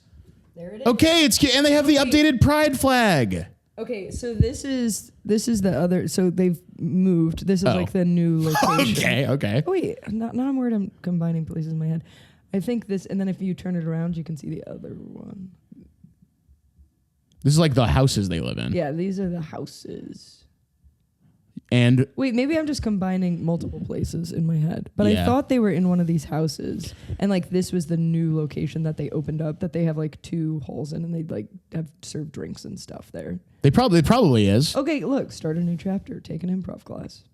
There it is. Okay, it's cute. And they have the updated pride flag. Okay, so this is the other... So they've moved. This is like the new location. Okay. Oh, wait. Now I'm worried I'm combining places in my head. I think this... And then if you turn it around, you can see the other one. This is like the houses they live in. Yeah, these are the houses. And wait, maybe I'm just combining multiple places in my head. But Yeah. I thought they were in one of these houses. And like this was the new location that they opened up that they have like 2 halls in and they like have served drinks and stuff there. they probably is. Okay, look, start a new chapter, take an improv class.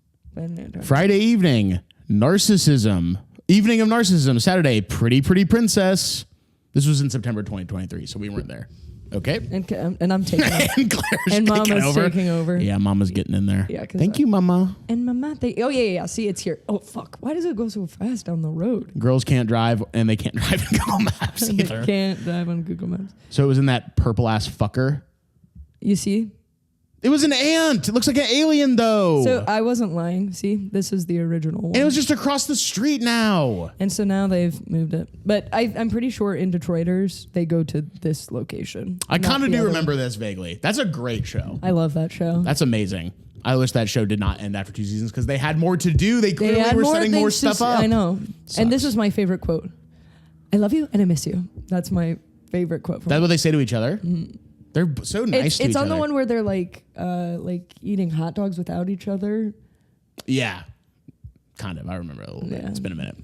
Friday evening, narcissism. Evening of narcissism. Saturday, pretty princess. This was in September 2023, so we weren't there. Okay. And I'm taking over. And Claire's And taking Mama's over. taking over. Yeah, Mama's getting in there. Yeah, 'cause Thank you, Mama. And Mama, yeah. See, it's here. Oh, fuck. Why does it go so fast down the road? Girls can't drive, and they can't drive in Google Maps They either. can't drive on Google Maps. So it was in that purple ass fucker. You see? It was an ant. It looks like an alien, though. So I wasn't lying. See, this is the original one. and it was just across the street now. And so now they've moved it. But I'm pretty sure in Detroiters, they go to this location. I not kind of the do other remember one. this vaguely. That's a great show. I love that show. That's amazing. I wish that show did not end after 2 seasons because they had more to do. They clearly had were setting more things to stuff up. I know. Sucks. And this is my favorite quote. I love you and I miss you. That's my favorite quote from That's what they say to each other. They're so nice to each It's on other. the one where they're like eating hot dogs without each other. Yeah. Kind of. I remember it a little bit. Yeah. It's been a minute.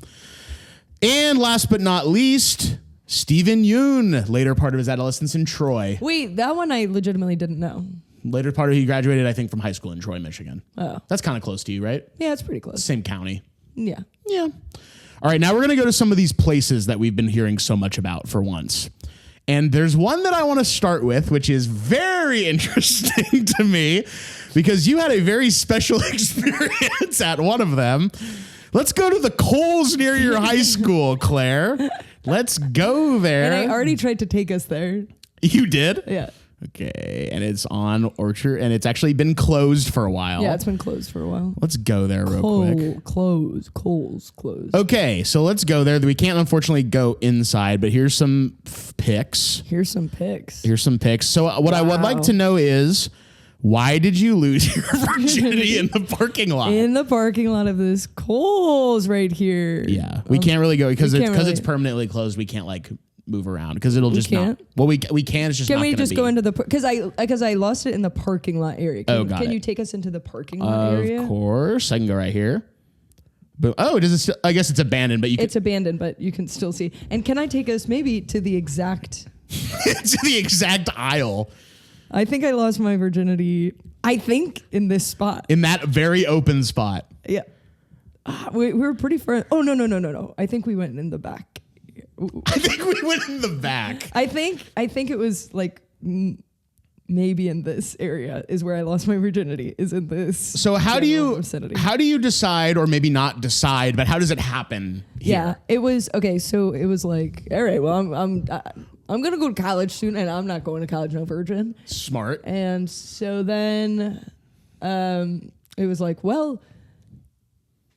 And last but not least, Stephen Yoon, later part of his adolescence in Troy. Wait, that one I legitimately didn't know. Later part of he graduated, I think, from high school in Troy, Michigan. Oh. That's kind of close to you, right? Yeah, it's pretty close. Same county. Yeah. Yeah. All right, now we're going to go to some of these places that we've been hearing so much about for once. And there's one that I want to start with, which is very interesting to me because you had a very special experience at one of them. Let's go to the Kohls near your high school, Claire. Let's go there. And I already tried to take us there. You did? Yeah. Okay, and it's on Orchard, and it's actually been closed for a while. Yeah, it's been closed for a while. Let's go there real quick. Coles closed. Okay, so let's go there. We can't unfortunately go inside, but here's some pics. Here's some pics. So what I would like to know is, why did you lose your virginity in the parking lot? In the parking lot of this Kohl's right here. Yeah, we can't really go because we can't it's permanently closed. We can't like move around because it'll just can't? not. Well, we can. It's just Can not we gonna just be. go into the because I lost it in the parking lot area. Got can it. you take us into the parking lot area? Of course, I can go right here. But does it? Still, I guess it's abandoned, but you can It's abandoned, but you can still see. And can I take us maybe to the exact? to the exact aisle I think I lost my virginity. I think in this spot. in that very open spot. Yeah. We were pretty far. Oh no. I think we went in the back. I think we went in the back. I think it was like maybe in this area is where I lost my virginity. Is in this. So how do you decide, or maybe not decide, but how does it happen? Yeah, it was okay. So it was like, all right, well, I'm gonna go to college soon, and I'm not going to college no virgin. Smart. And so then, it was like, well,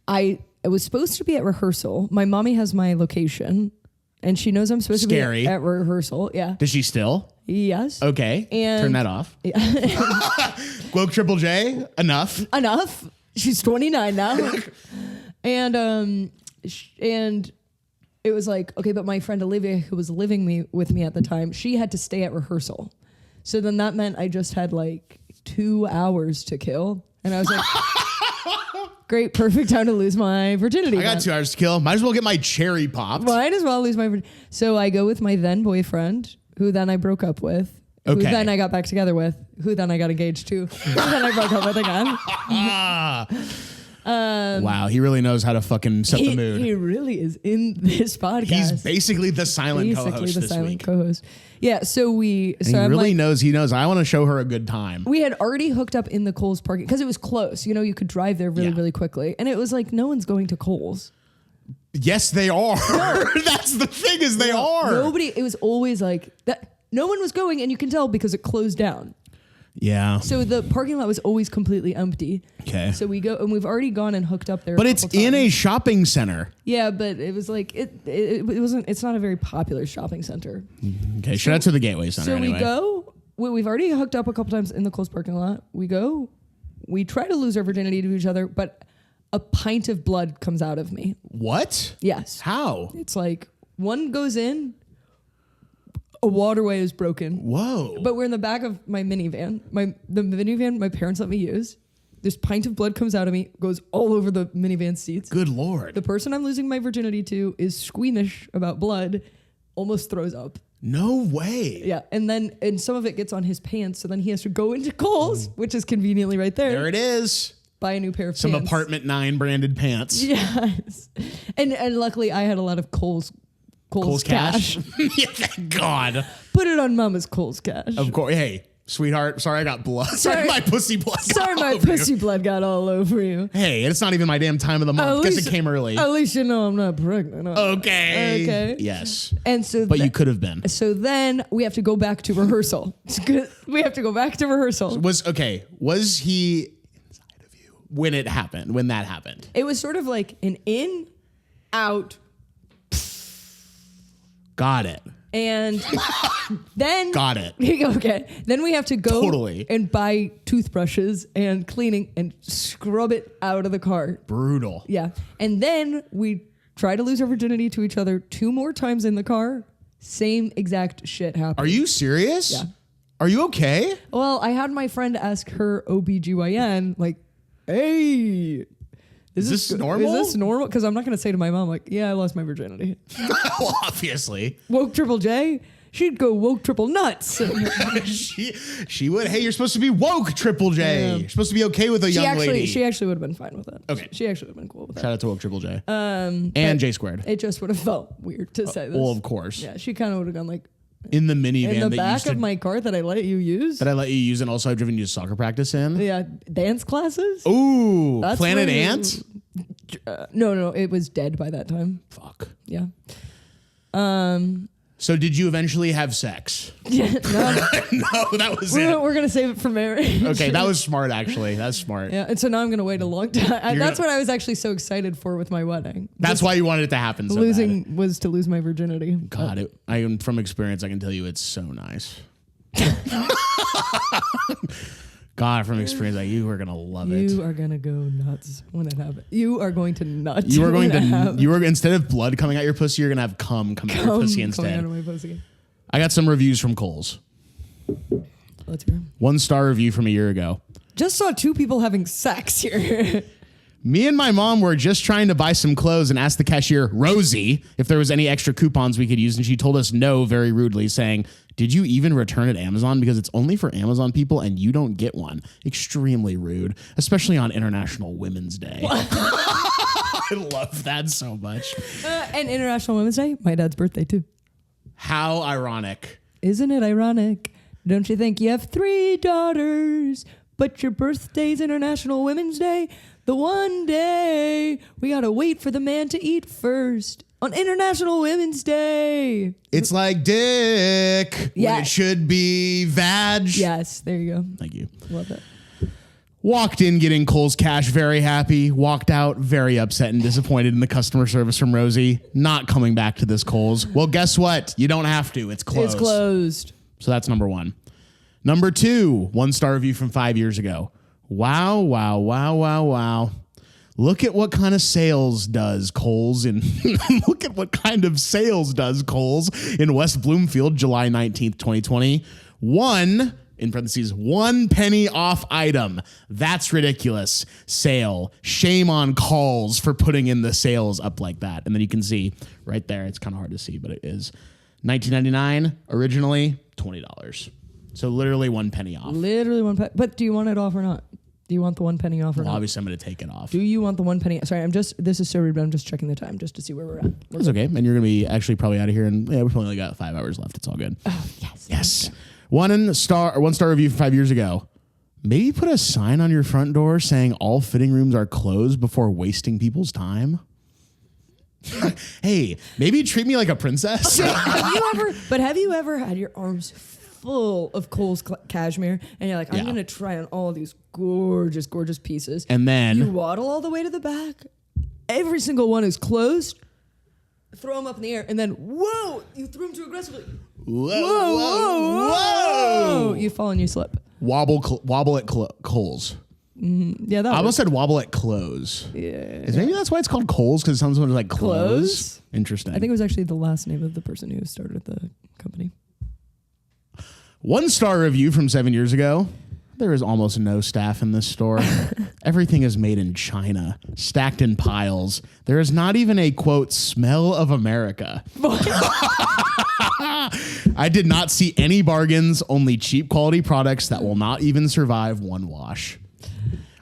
I was supposed to be at rehearsal. My mommy has my location, and she knows I'm supposed to be at rehearsal. Yeah. Does she still? Yes. Okay. And turn that off. Woke Triple J. Enough. She's 29 now. and it was like, okay, but my friend Olivia, who was living with me at the time, she had to stay at rehearsal. So then that meant I just had like 2 hours to kill. And I was like, great, perfect time to lose my virginity. I got 2 hours to kill. Might as well get my cherry popped. Might as well lose my virginity. So I go with my then boyfriend, who then I broke up with. Who then I got back together with, who then I got engaged to, who then I broke up with again. Wow, he really knows how to fucking set the mood. He really is in this podcast. He's basically the silent co-host this week. Co-host. Yeah, so He knows. He knows. I want to show her a good time. We had already hooked up in the Kohl's parking because it was close. You know, you could drive there really quickly, and it was like no one's going to Kohl's. Yes, they are. That's the thing is they are. Nobody. It was always like that. No one was going, and you can tell because it closed down. Yeah. So the parking lot was always completely empty. Okay. So we go, and we've already gone and hooked up there. But it's in a shopping center. Yeah, but it was like it wasn't. It's not a very popular shopping center. Okay, shout out to the Gateway Center. So anyway. we go. We've already hooked up a couple times in the Kohl's parking lot. We go. We try to lose our virginity to each other, but a pint of blood comes out of me. What? Yes. How? It's like one goes in. A waterway is broken. Whoa. But we're in the back of my minivan. The minivan my parents let me use. This pint of blood comes out of me, goes all over the minivan seats. Good Lord. The person I'm losing my virginity to is squeamish about blood, almost throws up. No way. Yeah, and some of it gets on his pants, so then he has to go into Kohl's, which is conveniently right there. There it is. Buy a new pair of Some pants. Apartment 9 branded pants. Yes. And luckily I had a lot of Kohl's Kohl's Cash. Yeah, thank God. Put it on Mama's Kohl's Cash. Of course. Hey, sweetheart, sorry I got blood. Sorry, my pussy blood got Sorry, all my over pussy you. blood got all over you. Hey, it's not even my damn time of the month. Guess it came early. At least you know I'm not pregnant. Okay. Okay. Yes. And so, But you could have been. So then we have to go back to rehearsal. We have to go back to rehearsal. Was he inside of you when that happened? It was sort of like an in, out, Got it. and then Got it. Okay. Then we have to go Totally. and buy toothbrushes and cleaning and scrub it out of the car. Brutal. Yeah. And then we try to lose our virginity to each other 2 more times in the car. Same exact shit happened. Are you serious? Yeah. Are you okay? Well, I had my friend ask her OBGYN, like, hey, Is this normal? Is this normal? Because I'm not going to say to my mom, like, yeah, I lost my virginity. Well, obviously. Woke Triple J? She'd go woke triple nuts. she would. Hey, you're supposed to be woke, Triple J. Yeah. You're supposed to be okay with a young lady. She actually would have been fine with it. Okay. She actually would have been cool with that. Shout out to woke Triple J. And J squared. It just would have felt weird to say this. Well, of course. Yeah, she kind of would have gone like, In the minivan in the that back used to, of my car that I let you use? that I let you use, and also I've driven you to soccer practice in. Yeah, dance classes? Ooh, That's Planet where you- Ant. No, it was dead by that time. Fuck. Yeah. So did you eventually have sex? Yeah, no, No, that was it. we're gonna save it for marriage. Okay, that was smart. Actually, that's smart. Yeah, and so now I'm gonna wait a long time. That's gonna- what I was actually so excited for with my wedding. That's why you wanted it to happen. So bad. Losing was to lose my virginity. God, from experience, I can tell you it's so nice. God, from experience, like, you are gonna love it. You are gonna go nuts when it happens. You are going to nuts. You are going when it to. happens. You are instead of blood coming out your pussy, you're gonna have cum coming out your pussy Coming instead. out of my pussy. I got some reviews from Kohl's. Let's hear 'em. 1-star review from a year ago. Just saw 2 people having sex here. Me and my mom were just trying to buy some clothes and asked the cashier, Rosie, if there was any extra coupons we could use. And she told us no very rudely, saying, did you even return at Amazon? Because it's only for Amazon people and you don't get one. Extremely rude, especially on International Women's Day. I love that so much. And International Women's Day, my dad's birthday too. How ironic. Isn't it ironic? Don't you think you have 3 daughters, but your birthday's International Women's Day? The one day we gotta wait for the man to eat first on International Women's Day. It's like dick when Yeah. it should be vag. Yes, there you go. Thank you. Love it. Walked in getting Kohl's Cash, very happy. Walked out very upset and disappointed in the customer service from Rosie. Not coming back to this Kohl's. Well, guess what? You don't have to. It's closed. It's closed. So that's number 1. Number 2, 1-star review from 5 years ago. Wow, wow, wow, wow, wow. Look at what kind of sales does Kohl's in look at what kind of sales does Kohl's in West Bloomfield, July 19th, 2020. 1, in parentheses, 1 penny off item. That's ridiculous. Sale. Shame on Kohl's for putting in the sales up like that. And then you can see right there, it's kind of hard to see, but it is $19.99 originally, $20. So literally 1 penny off. Literally 1 penny. But do you want it off or not? Do you want the 1 penny off or Well, not? obviously I'm going to take it off. Do you want the 1 penny? Sorry, this is so rude, but I'm just checking the time just to see where we're at. It's okay. And you're going to be actually probably out of here. And yeah, we've only got 5 hours left. It's all good. Oh, yes. Yes. 1-star review from 5 years ago. Maybe put a sign on your front door saying all fitting rooms are closed before wasting people's time. Hey, maybe treat me like a princess. Have you ever had your arms full of Kohl's cashmere and you're like, I'm Yeah. going to try on all of these gorgeous, gorgeous pieces. And then You waddle all the way to the back. Every single one is closed. Throw them up in the air and then, whoa, you threw them too aggressively. Whoa. You fall and you slip. Wobble at Kohl's. Yeah, that I was almost said wobble at close. yeah. Maybe that's why it's called Kohl's, because someone's like close. Close? Interesting. I think it was actually the last name of the person who started the company. 1-star review from 7 years ago. There is almost no staff in this store. Everything is made in China, stacked in piles. There is not even a, quote, smell of America. I did not see any bargains, only cheap quality products that will not even survive 1 wash.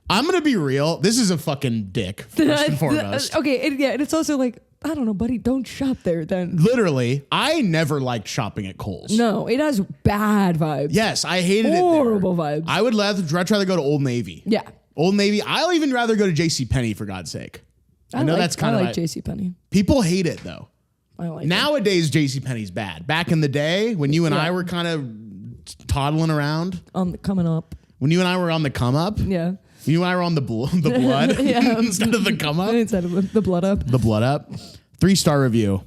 I'm going to be real. This is a fucking dick, first and foremost. Okay, and it's also like, I don't know, buddy, don't shop there then. Literally, I never liked shopping at Kohl's. No, it has bad vibes. Yes, I hated Horrible it there. vibes. I would rather go to Old Navy. Yeah. Old Navy. I'll even rather go to JCPenney, for God's sake. I know that's kind of like JCPenney. People hate it though. I like Nowadays, JCPenney's bad. Back in the day, when you and I were kind of toddling around. Coming up. When you and I were on the come up. Yeah. You and I were on the blood instead of the come up. Instead of the blood up. The blood up. 3-star review.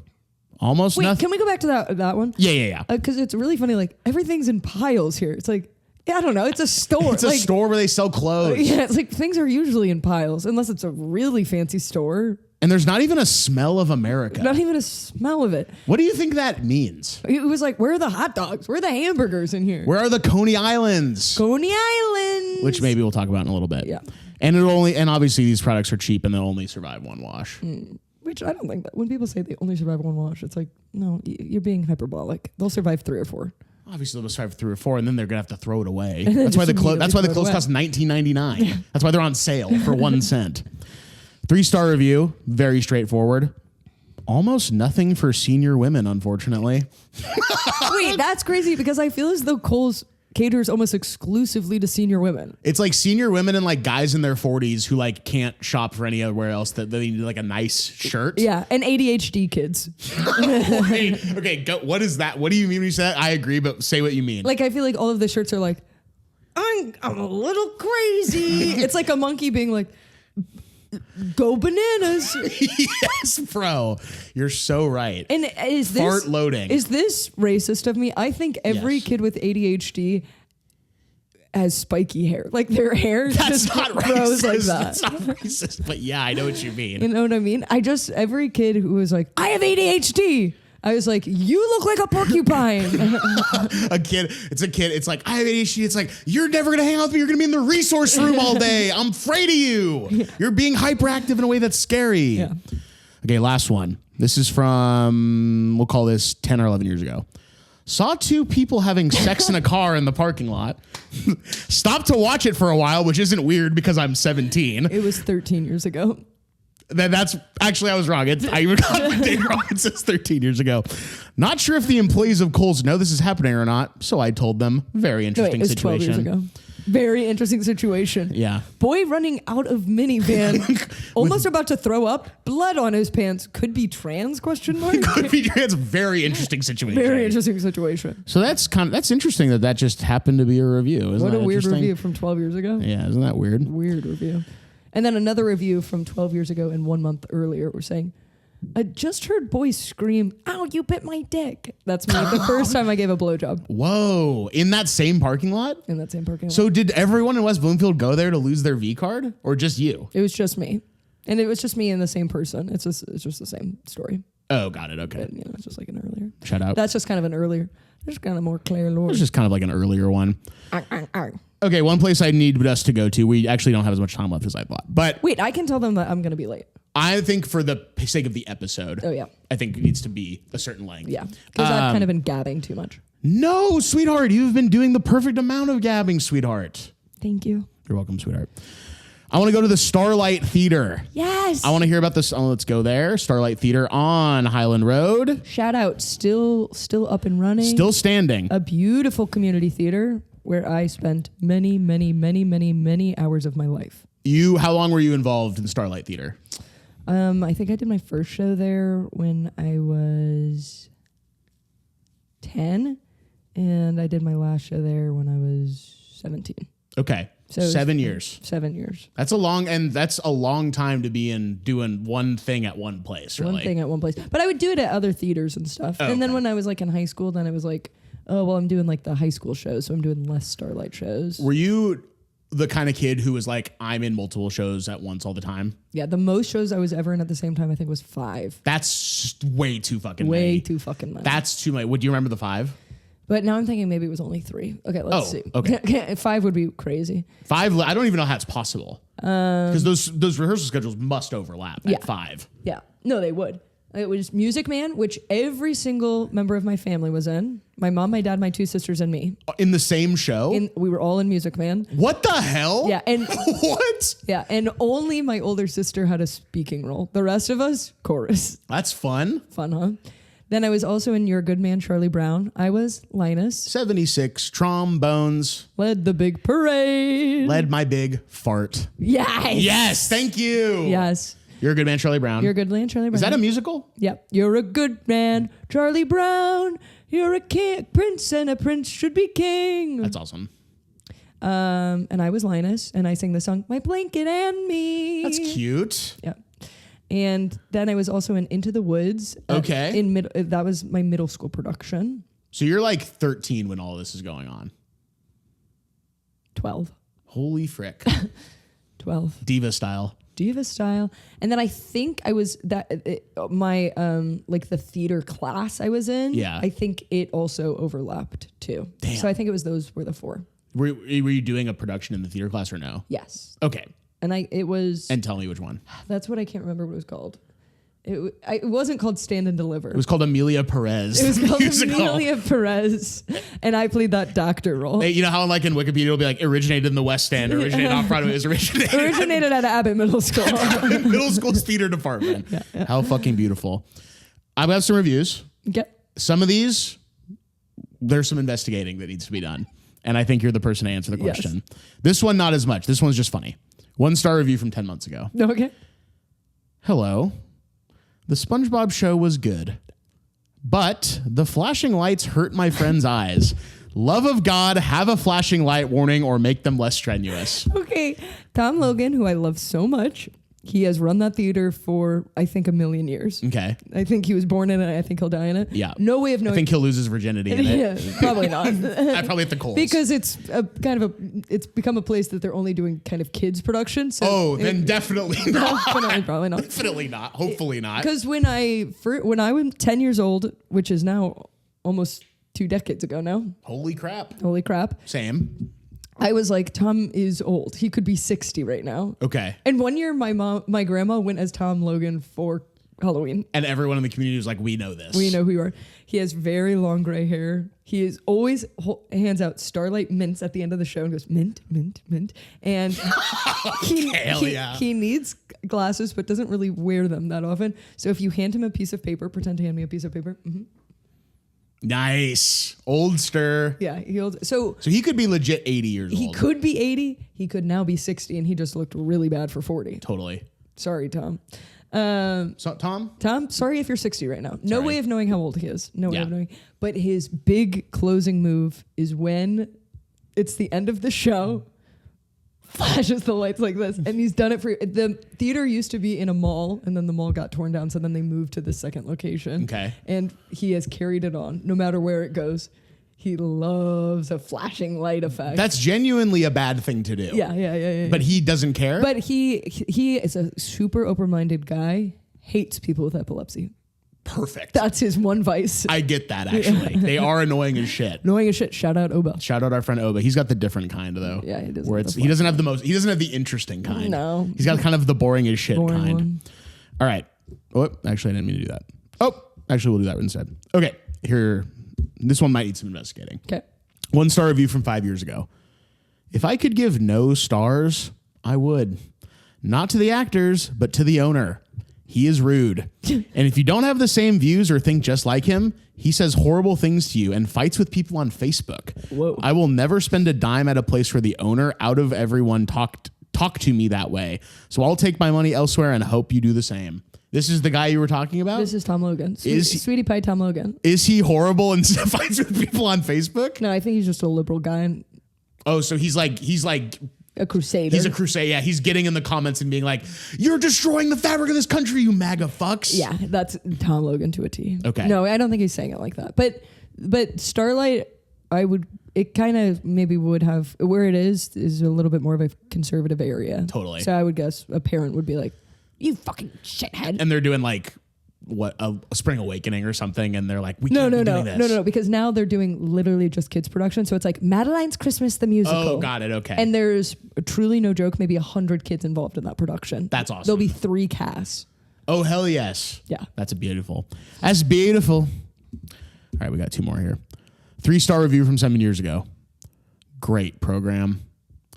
Almost Wait, nothing. can we go back to that one? Yeah. Because it's really funny. Like everything's in piles here. It's like, I don't know. It's a store. It's a store where they sell clothes. Yeah, it's like things are usually in piles unless it's a really fancy store. And there's not even a smell of America. Not even a smell of it. What do you think that means? It was like, where are the hot dogs? Where are the hamburgers in here? Where are the Coney Islands? Coney Islands. Which maybe we'll talk about in a little bit. Yeah. And obviously these products are cheap and they'll only survive one wash. Which I don't think that when people say they only survive one wash, it's like, no, you're being hyperbolic. They'll survive 3 or 4. Obviously they'll survive 3 or 4 and then they're gonna have to throw it away. then That's why just the clothes away. cost $19.99. That's why they're on sale for 1 cent. 3-star review, very straightforward. Almost nothing for senior women, unfortunately. Wait, that's crazy because I feel as though Kohl's caters almost exclusively to senior women. It's like senior women and like guys in their 40s who like can't shop for anywhere else that they need like a nice shirt. Yeah, and ADHD kids. Wait, okay, what is that? What do you mean when you say that? I agree, but say what you mean. Like I feel like all of the shirts are like, I'm a little crazy. It's like a monkey being like, go bananas. Yes, bro. You're so right. And is this Fart loading. Is this racist of me? I think every Yes. kid with ADHD has spiky hair. Like their hair That's just not grows racist. like that. That's not racist. But yeah, I know what you mean. You know what I mean? Every kid who was like, I have ADHD. I was like, you look like a porcupine. It's like, I have ADHD. It's like, you're never going to hang out with me. You're going to be in the resource room all day. I'm afraid of you. Yeah. You're being hyperactive in a way that's scary. Yeah. Okay, last one. This is from, we'll call this 10 or 11 years ago. Saw 2 people having sex in a car in the parking lot. Stopped to watch it for a while, which isn't weird because I'm 17. It was 13 years ago. That's actually, I was wrong. I even got the date wrong. It says 13 years ago. Not sure if the employees of Kohl's know this is happening or not, so I told them. Very interesting It was situation. 12 years ago. Very interesting situation. Yeah. Boy running out of minivan, almost about to throw up, blood on his pants. Could be trans? Question mark. Could be. It's a very interesting situation. Very interesting situation. So that's interesting that just happened to be a review. Isn't What that a weird interesting? review from 12 years ago. Yeah, isn't that weird? Weird review. And then another review from 12 years ago and 1 month earlier were saying, I just heard boys scream, ow, you bit my dick. That's me. The first time I gave a blowjob Whoa! In that same parking lot? in that same parking lot. So did everyone in West Bloomfield go there to lose their V card, or just you? It was just me. And it was just me and the same person. It's just the same story. Oh, got it. Okay. But, it's just like an earlier. Shout out. That's just kind of an earlier. There's kind of more Claire Lord. It's just kind of like an earlier one. Okay, one place I need us to go to. We actually don't have as much time left as I thought, but Wait, I can tell them that I'm going to be late. I think for the sake of the episode, Oh, yeah. I think it needs to be a certain length. Yeah. Because I've kind of been gabbing too much. No, sweetheart, you've been doing the perfect amount of gabbing, sweetheart. Thank you. You're welcome, sweetheart. I want to go to the Starlight Theater. Yes. I want to hear about this. Oh, let's go there. Starlight Theater on Highland Road. Shout out. Still up and running. Still standing. A beautiful community theater where I spent many, many, many, many, many hours of my life. How long were you involved in the Starlight Theater? I think I did my first show there when I was 10, and I did my last show there when I was 17. Okay. So 7 years. 7 years. That's a long time to be in doing one thing at one place, really. One thing at one place. But I would do it at other theaters and stuff. Oh, and then okay. when I was like in high school, then it was like, oh, well, I'm doing like the high school shows, so I'm doing less Starlight shows. Were you the kind of kid who was like, I'm in multiple shows at once all the time? Yeah, the most shows I was ever in at the same time, I think, was 5. That's way too fucking Way many. too fucking many. That's too many. Would you remember the 5? But now I'm thinking maybe it was only 3. Okay, let's see. Okay. 5 would be crazy. 5, I don't even know how it's possible. Because those rehearsal schedules must overlap Yeah. at 5. Yeah. No, they would. It was Music Man, which every single member of my family was in. My mom, my dad, my 2 sisters, and me. In the same show? We were all in Music Man. What the hell? Yeah, and what? Yeah, and only my older sister had a speaking role. The rest of us, chorus. That's fun. Fun, huh? Then I was also in You're a Good Man, Charlie Brown. I was Linus. 76 trombones. Led the big parade. Led my big fart. Yes. Yes, thank you. Yes. You're a Good Man, Charlie Brown. You're a Good Man, Charlie Brown. Is that a musical? Yep. You're a good man, Charlie Brown. You're a king, prince, and a prince should be king. That's awesome. And I was Linus, and I sang the song "My Blanket and Me." That's cute. Yeah. And then I was also in Into the Woods. Okay. That was my middle school production. So you're like 13 when all this is going on. 12. Holy frick. 12. Diva style. Diva style. And then I think I was my like the theater class I was in. Yeah. I think it also overlapped too. Damn. So I think those were the 4. Were you doing a production in the theater class or no? Yes. Okay. And And tell me which one. that's what I can't remember what it was called. It wasn't called Stand and Deliver. It was called Amelia Perez. It was called musical. Amelia Perez, and I played that doctor role. Hey, you know how like in Wikipedia it'll be like originated in the West End, originated off Broadway, is Originated at Abbott Middle School. middle school's theater department. Yeah. How fucking beautiful. I've got some reviews. Some of these, there's some investigating that needs to be done. And I think you're the person to answer the question. Yes. This one, not as much. This one's just funny. 1-star review from 10 months ago. Okay. Hello. The SpongeBob show was good, but the flashing lights hurt my friend's eyes. Love of God, have a flashing light warning or make them less strenuous. Okay. Tom Logan, who I love so much, he has run that theater for, I think, 1,000,000 years. Okay. I think he was born in it. I think he'll die in it. Yeah. No way of knowing. I think he'll lose his virginity in it. Yeah, probably not. Probably at the Kohls. Because it's it's become a place that they're only doing kind of kids production. So then definitely not. definitely probably not. Definitely not. Hopefully not. Because when I was 10 years old, which is now almost 2 decades ago now. Holy crap. Holy crap. Same. I was like, Tom is old. He could be 60 right now. Okay. And one year my grandma went as Tom Logan for Halloween. And everyone in the community was like, we know this. We know who you are. He has very long gray hair. He is always hands out Starlight mints at the end of the show and goes, mint, mint, mint. And he needs glasses, but doesn't really wear them that often. So if you hand him a piece of paper, pretend to hand me a piece of paper. Mm-hmm. Nice. Oldster. Yeah. So he could be legit 80 years old. He could be 80. He could now be 60, and he just looked really bad for 40. Totally. Sorry, Tom. So, Tom? Tom, sorry if you're 60 right now. No Sorry. way of knowing how old he is. No way of knowing. But his big closing move is when it's the end of the show, flashes the lights like this. And he's done it for... The theater used to be in a mall, and then the mall got torn down, so then they moved to the second location. Okay. And he has carried it on, no matter where it goes. He loves a flashing light effect. That's genuinely a bad thing to do. Yeah. But he doesn't care? But he is a super open-minded guy, hates people with epilepsy. Perfect. That's his one vice. I get that, actually. They are annoying as shit. Annoying as shit. Shout out Oba. Shout out our friend Oba. He's got the different kind, though. Yeah, he does. Where he doesn't have the interesting kind. No. He's got kind of the boring as shit Boring kind. one. All right. Oh, actually, I didn't mean to do that. Oh, actually, we'll do that instead. Okay. Here. This one might need some investigating. Okay. 1-star review from 5 years ago. If I could give no stars, I would. Not to the actors, but to the owner. He is rude. And if you don't have the same views or think just like him, he says horrible things to you and fights with people on Facebook. Whoa. I will never spend a dime at a place where the owner out of everyone talk to me that way. So I'll take my money elsewhere and hope you do the same. This is the guy you were talking about? This is Tom Logan. Sweetie Pie Tom Logan. Is he horrible and fights with people on Facebook? No, I think he's just a liberal guy and Oh, so he's like a crusader. He's a crusade. Yeah, he's getting in the comments and being like, "You're destroying the fabric of this country, you MAGA fucks." Yeah, that's Tom Logan to a T. Okay. No, I don't think he's saying it like that. But Starlight, it kind of maybe would have, where it is a little bit more of a conservative area. Totally. So I would guess a parent would be like, "You fucking shithead." And they're doing like what a Spring Awakening or something, and they're like, "We can't be doing this." No, because now they're doing literally just kids production. So it's like Madeline's Christmas the musical. Oh, got it. Okay. And there's truly no joke, maybe 100 kids involved in that production. That's awesome. There'll be 3 casts. Oh, hell yes. Yeah. That's beautiful. That's beautiful. All right, we got 2 more here. 3-star review from 7 years ago. Great program.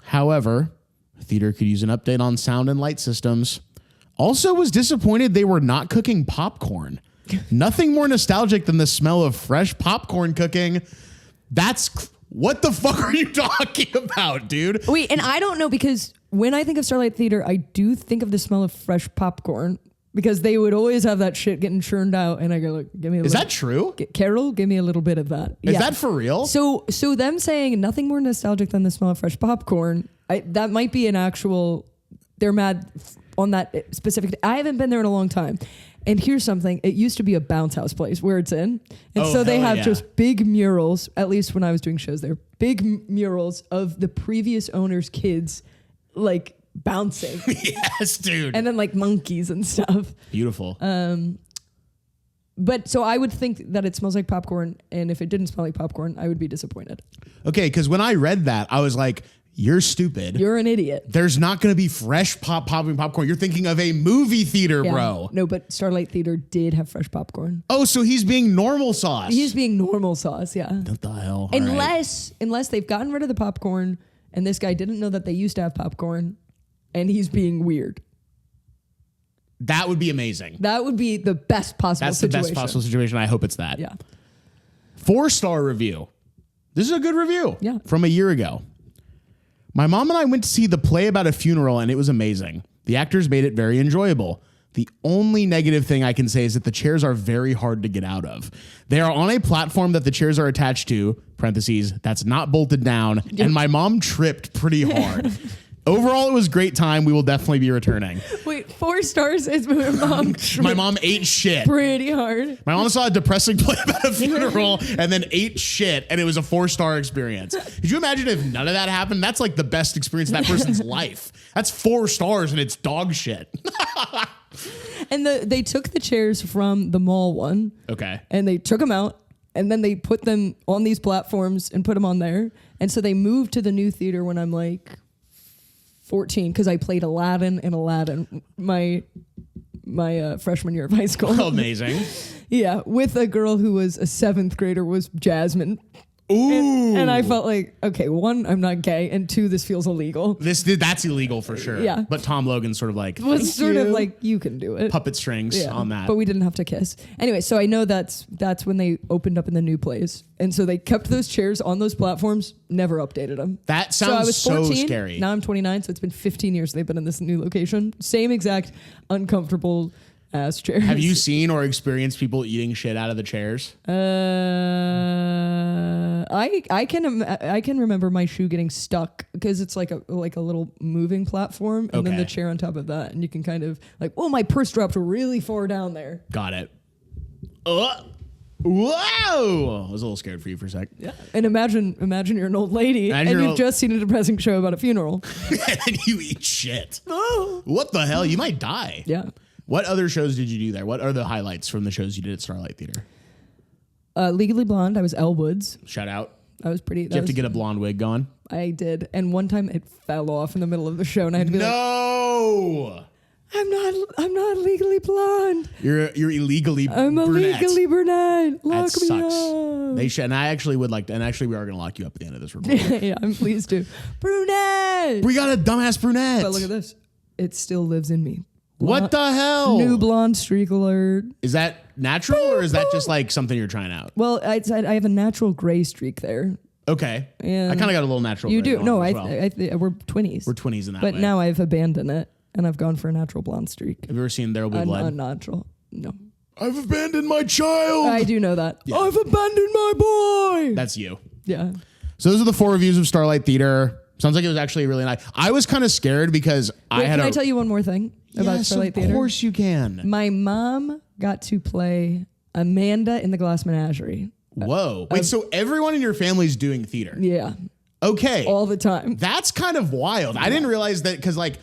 However, theater could use an update on sound and light systems. Also was disappointed they were not cooking popcorn. Nothing more nostalgic than the smell of fresh popcorn cooking. What the fuck are you talking about, dude? Wait, and I don't know, because when I think of Starlight Theater, I do think of the smell of fresh popcorn, because they would always have that shit getting churned out, and I go, look, give me a Is little. that true? Carol, give me a little bit of that. Is that for real? So them saying nothing more nostalgic than the smell of fresh popcorn, that might be an actual, they're mad on that specific. I haven't been there in a long time. And here's something. It used to be a bounce house place where it's in. And so they have just big murals, at least when I was doing shows there, big murals of the previous owner's kids, like bouncing. Yes, dude. And then like monkeys and stuff. Beautiful. But so I would think that it smells like popcorn. And if it didn't smell like popcorn, I would be disappointed. Okay, because when I read that, I was like, you're stupid. You're an idiot. There's not going to be fresh popping popcorn. You're thinking of a movie theater, bro. No, but Starlight Theater did have fresh popcorn. Oh, so he's being normal sauce. He's being normal sauce, yeah. What the hell? All Unless they've gotten rid of the popcorn and this guy didn't know that they used to have popcorn and he's being weird. That would be amazing. That would be the best possible situation. That's the best possible situation. I hope it's that. Yeah. 4-star review. This is a good review. Yeah. From a year ago. My mom and I went to see the play about a funeral, and it was amazing. The actors made it very enjoyable. The only negative thing I can say is that the chairs are very hard to get out of. They are on a platform that the chairs are attached to, parentheses, that's not bolted down, and my mom tripped pretty hard. Overall, it was a great time. We will definitely be returning. Wait, 4 stars is my mom. My mom ate shit. Pretty hard. My mom saw a depressing play about a funeral and then ate shit, and it was a 4-star experience. Could you imagine if none of that happened? That's like the best experience of that person's life. That's 4 stars and it's dog shit. And they took the chairs from the mall one. Okay. And they took them out, and then they put them on these platforms and put them on there. And so they moved to the new theater when I'm like 14, because I played Aladdin my freshman year of high school. Amazing. Yeah, with a girl who was a 7th grader, was Jasmine. Ooh. And I felt like, okay, 1, I'm not gay, and 2, this feels illegal. That's illegal for sure. Yeah. But Tom Logan's sort of like, Was sort of like, you can do it. puppet strings on that. But we didn't have to kiss. Anyway, so I know that's when they opened up in the new place. And so they kept those chairs on those platforms, never updated them. That So I sounds was so 14, scary. Now I'm 29, so it's been 15 years they've been in this new location. Same exact uncomfortable ass chairs. Have you seen or experienced people eating shit out of the chairs? I can remember my shoe getting stuck because it's like a little moving platform, and then the Okay. chair on top of that, and you can kind of like, oh, my purse dropped really far down there. Got it. Whoa! I was a little scared for you for a sec. Yeah. And imagine you're an old lady and you've just seen a depressing show about a funeral. And you eat shit. What the hell? You might die. Yeah. What other shows did you do there? What are the highlights from the shows you did at Starlight Theater? Legally Blonde, I was Elle Woods. Shout out. I was pretty. Did you have to get a blonde wig going? I did. And one time it fell off in the middle of the show, and I had to be like, No! I'm not legally blonde. You're illegally I'm brunette. illegally brunette. Lock That me sucks. up. They should, and I actually would like to, and actually we are going to lock you up at the end of this recording. Yeah, I'm pleased to. Brunette. We got a dumbass brunette. But look at this. It still lives in me. What the hell? New blonde streak alert. Is that natural or is that just like something you're trying out? Well, I have a natural gray streak there. Okay. And I kind of got a little natural. You gray do. going No, on as well. we're twinnies. We're twinnies in that But way. now I've abandoned it, and I've gone for a natural blonde streak. Have you ever seen There Will Be Blood? Unnatural. No. I've abandoned my child. I do know that. Yeah. I've abandoned my boy. That's you. Yeah. So those are the 4 reviews of Starlight Theater. Sounds like it was actually really nice. I was kind of scared because Can I tell you one more thing about Starlight Theater? Of course you can. My mom got to play Amanda in the Glass Menagerie. Whoa. Wait, so everyone in your family's doing theater? Yeah. Okay. All the time. That's kind of wild. I didn't realize that because like,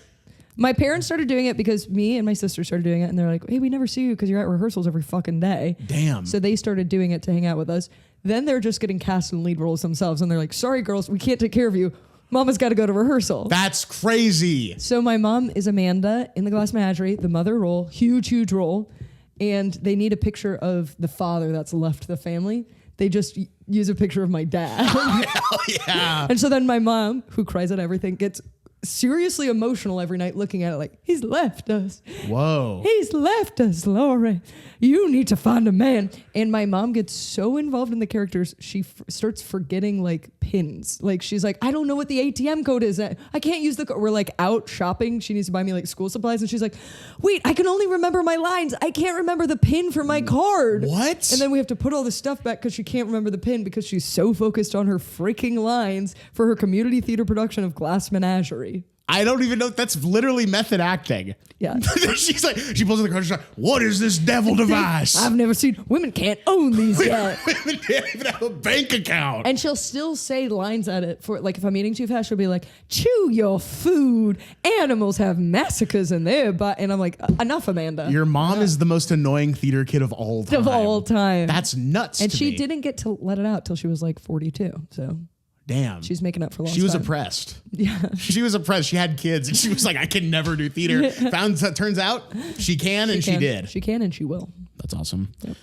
My parents started doing it because me and my sister started doing it, and they're like, hey, we never see you because you're at rehearsals every fucking day. damn. So they started doing it to hang out with us. Then they're just getting cast in lead roles themselves, and they're like, sorry, girls, we can't take care of you. Mama's got to go to rehearsal. That's crazy. So my mom is Amanda in The Glass Menagerie, the mother role, huge role. And they need a picture of the father that's left the family. They just use a picture of my dad. Hell yeah. And so then my mom, who cries at everything, gets seriously emotional every night looking at it like, he's left us. Whoa. He's left us, Lori. You need to find a man. And my mom gets so involved in the characters, she starts forgetting like pins. Like she's like, I don't know what the ATM code is. I can't use the code. We're like out shopping. She needs to buy me like school supplies. And she's like, wait, I can only remember my lines. I can't remember the pin for my card. What? And then we have to put all this stuff back because she can't remember the pin because she's so focused on her freaking lines for her community theater production of Glass Menagerie. I don't even know. That's literally method acting. Yeah. She's like, she pulls in the car. She's like, what is this devil device? I've never seen, women can't own these yet. Women can't even have a bank account. And she'll still say lines at it for like if I'm eating too fast, she'll be like, chew your food. Animals have massacres in their body. And I'm like, enough, Amanda. Your mom is the most annoying theater kid of all time. Of all time. That's nuts. And to she me. didn't get to let it out till she was like 42. So Damn. she's making up for lost She was time. oppressed. Yeah. She was oppressed. She had kids and she was like, I can never do theater. Turns out she can and she did. She can and she will. That's awesome. Yep.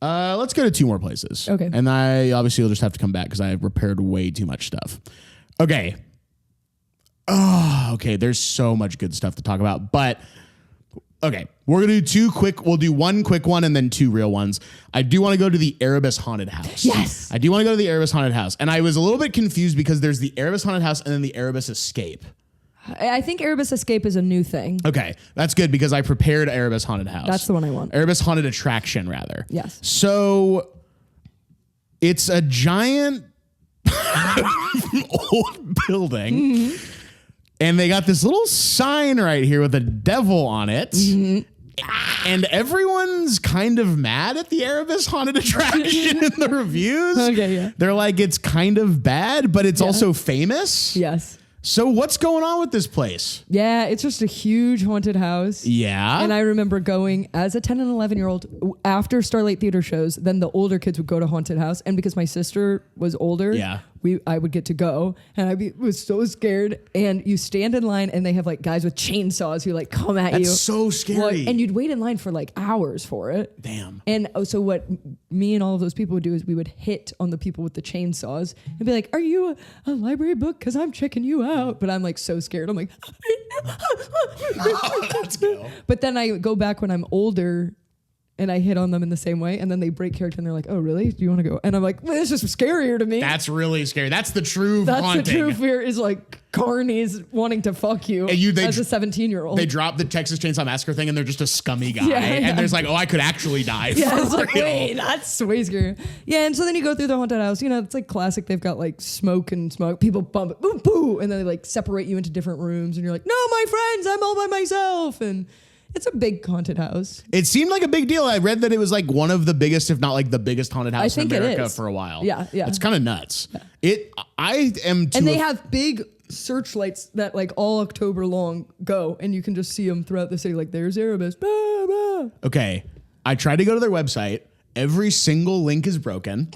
Let's go to 2 more places. Okay. And I obviously will just have to come back because I repaired way too much stuff. Okay. Oh, okay. There's so much good stuff to talk about, but okay. We're going to do 2 quick. We'll do 1 quick one and then 2 real ones. I do want to go to the Erebus Haunted House. Yes. I do want to go to the Erebus Haunted House. And I was a little bit confused because there's the Erebus Haunted House and then the Erebus Escape. I think Erebus Escape is a new thing. Okay. That's good because I prepared Erebus Haunted House. That's the one I want. Erebus Haunted Attraction, rather. Yes. So it's a giant old building. Mm-hmm. And they got this little sign right here with a devil on it. Mm-hmm. And everyone's kind of mad at the Erebus Haunted Attraction in the reviews. Okay, yeah. They're like, it's kind of bad, but it's also famous. Yes. So what's going on with this place? Yeah, it's just a huge haunted house. Yeah. And I remember going as a 10 and 11-year-old after Starlight Theater shows, then the older kids would go to haunted house. And because my sister was older, yeah. I would get to go. And I was so scared. And you stand in line and they have like guys with chainsaws who like come at you. That's so scary. Well, and you'd wait in line for like hours for it. Damn. And so what me and all of those people would do is we would hit on the people with the chainsaws and be like, are you a library book? Because I'm checking you out. But I'm like so scared. I'm like, Let's go. But then I go back when I'm older and I hit on them in the same way. And then they break character and they're like, oh, really? Do you want to go? And I'm like, well, this is scarier to me. That's really scary. That's the true That's haunting. the true fear is like carnies wanting to fuck you, And as a 17-year-old. They drop the Texas Chainsaw Massacre thing and they're just a scummy guy. Yeah, and yeah. there's like, oh, I could actually die. Yeah, for it's like, real. wait, that's way scarier. Yeah, and so then you go through the haunted house. You know, it's like classic. They've got like smoke. People bump it, boom, boo, and then they like separate you into different rooms. And you're like, no, my friends, I'm all by myself. And it's a big haunted house. It seemed like a big deal. I read that it was like one of the biggest, if not like the biggest haunted house in think it America is. for a while. Yeah, yeah. It's kind of nuts. Yeah. I am too. And they have big searchlights that like all October long go, and you can just see them throughout the city. Like there's Erebus. Bah, bah. Okay. I tried to go to their website. Every single link is broken.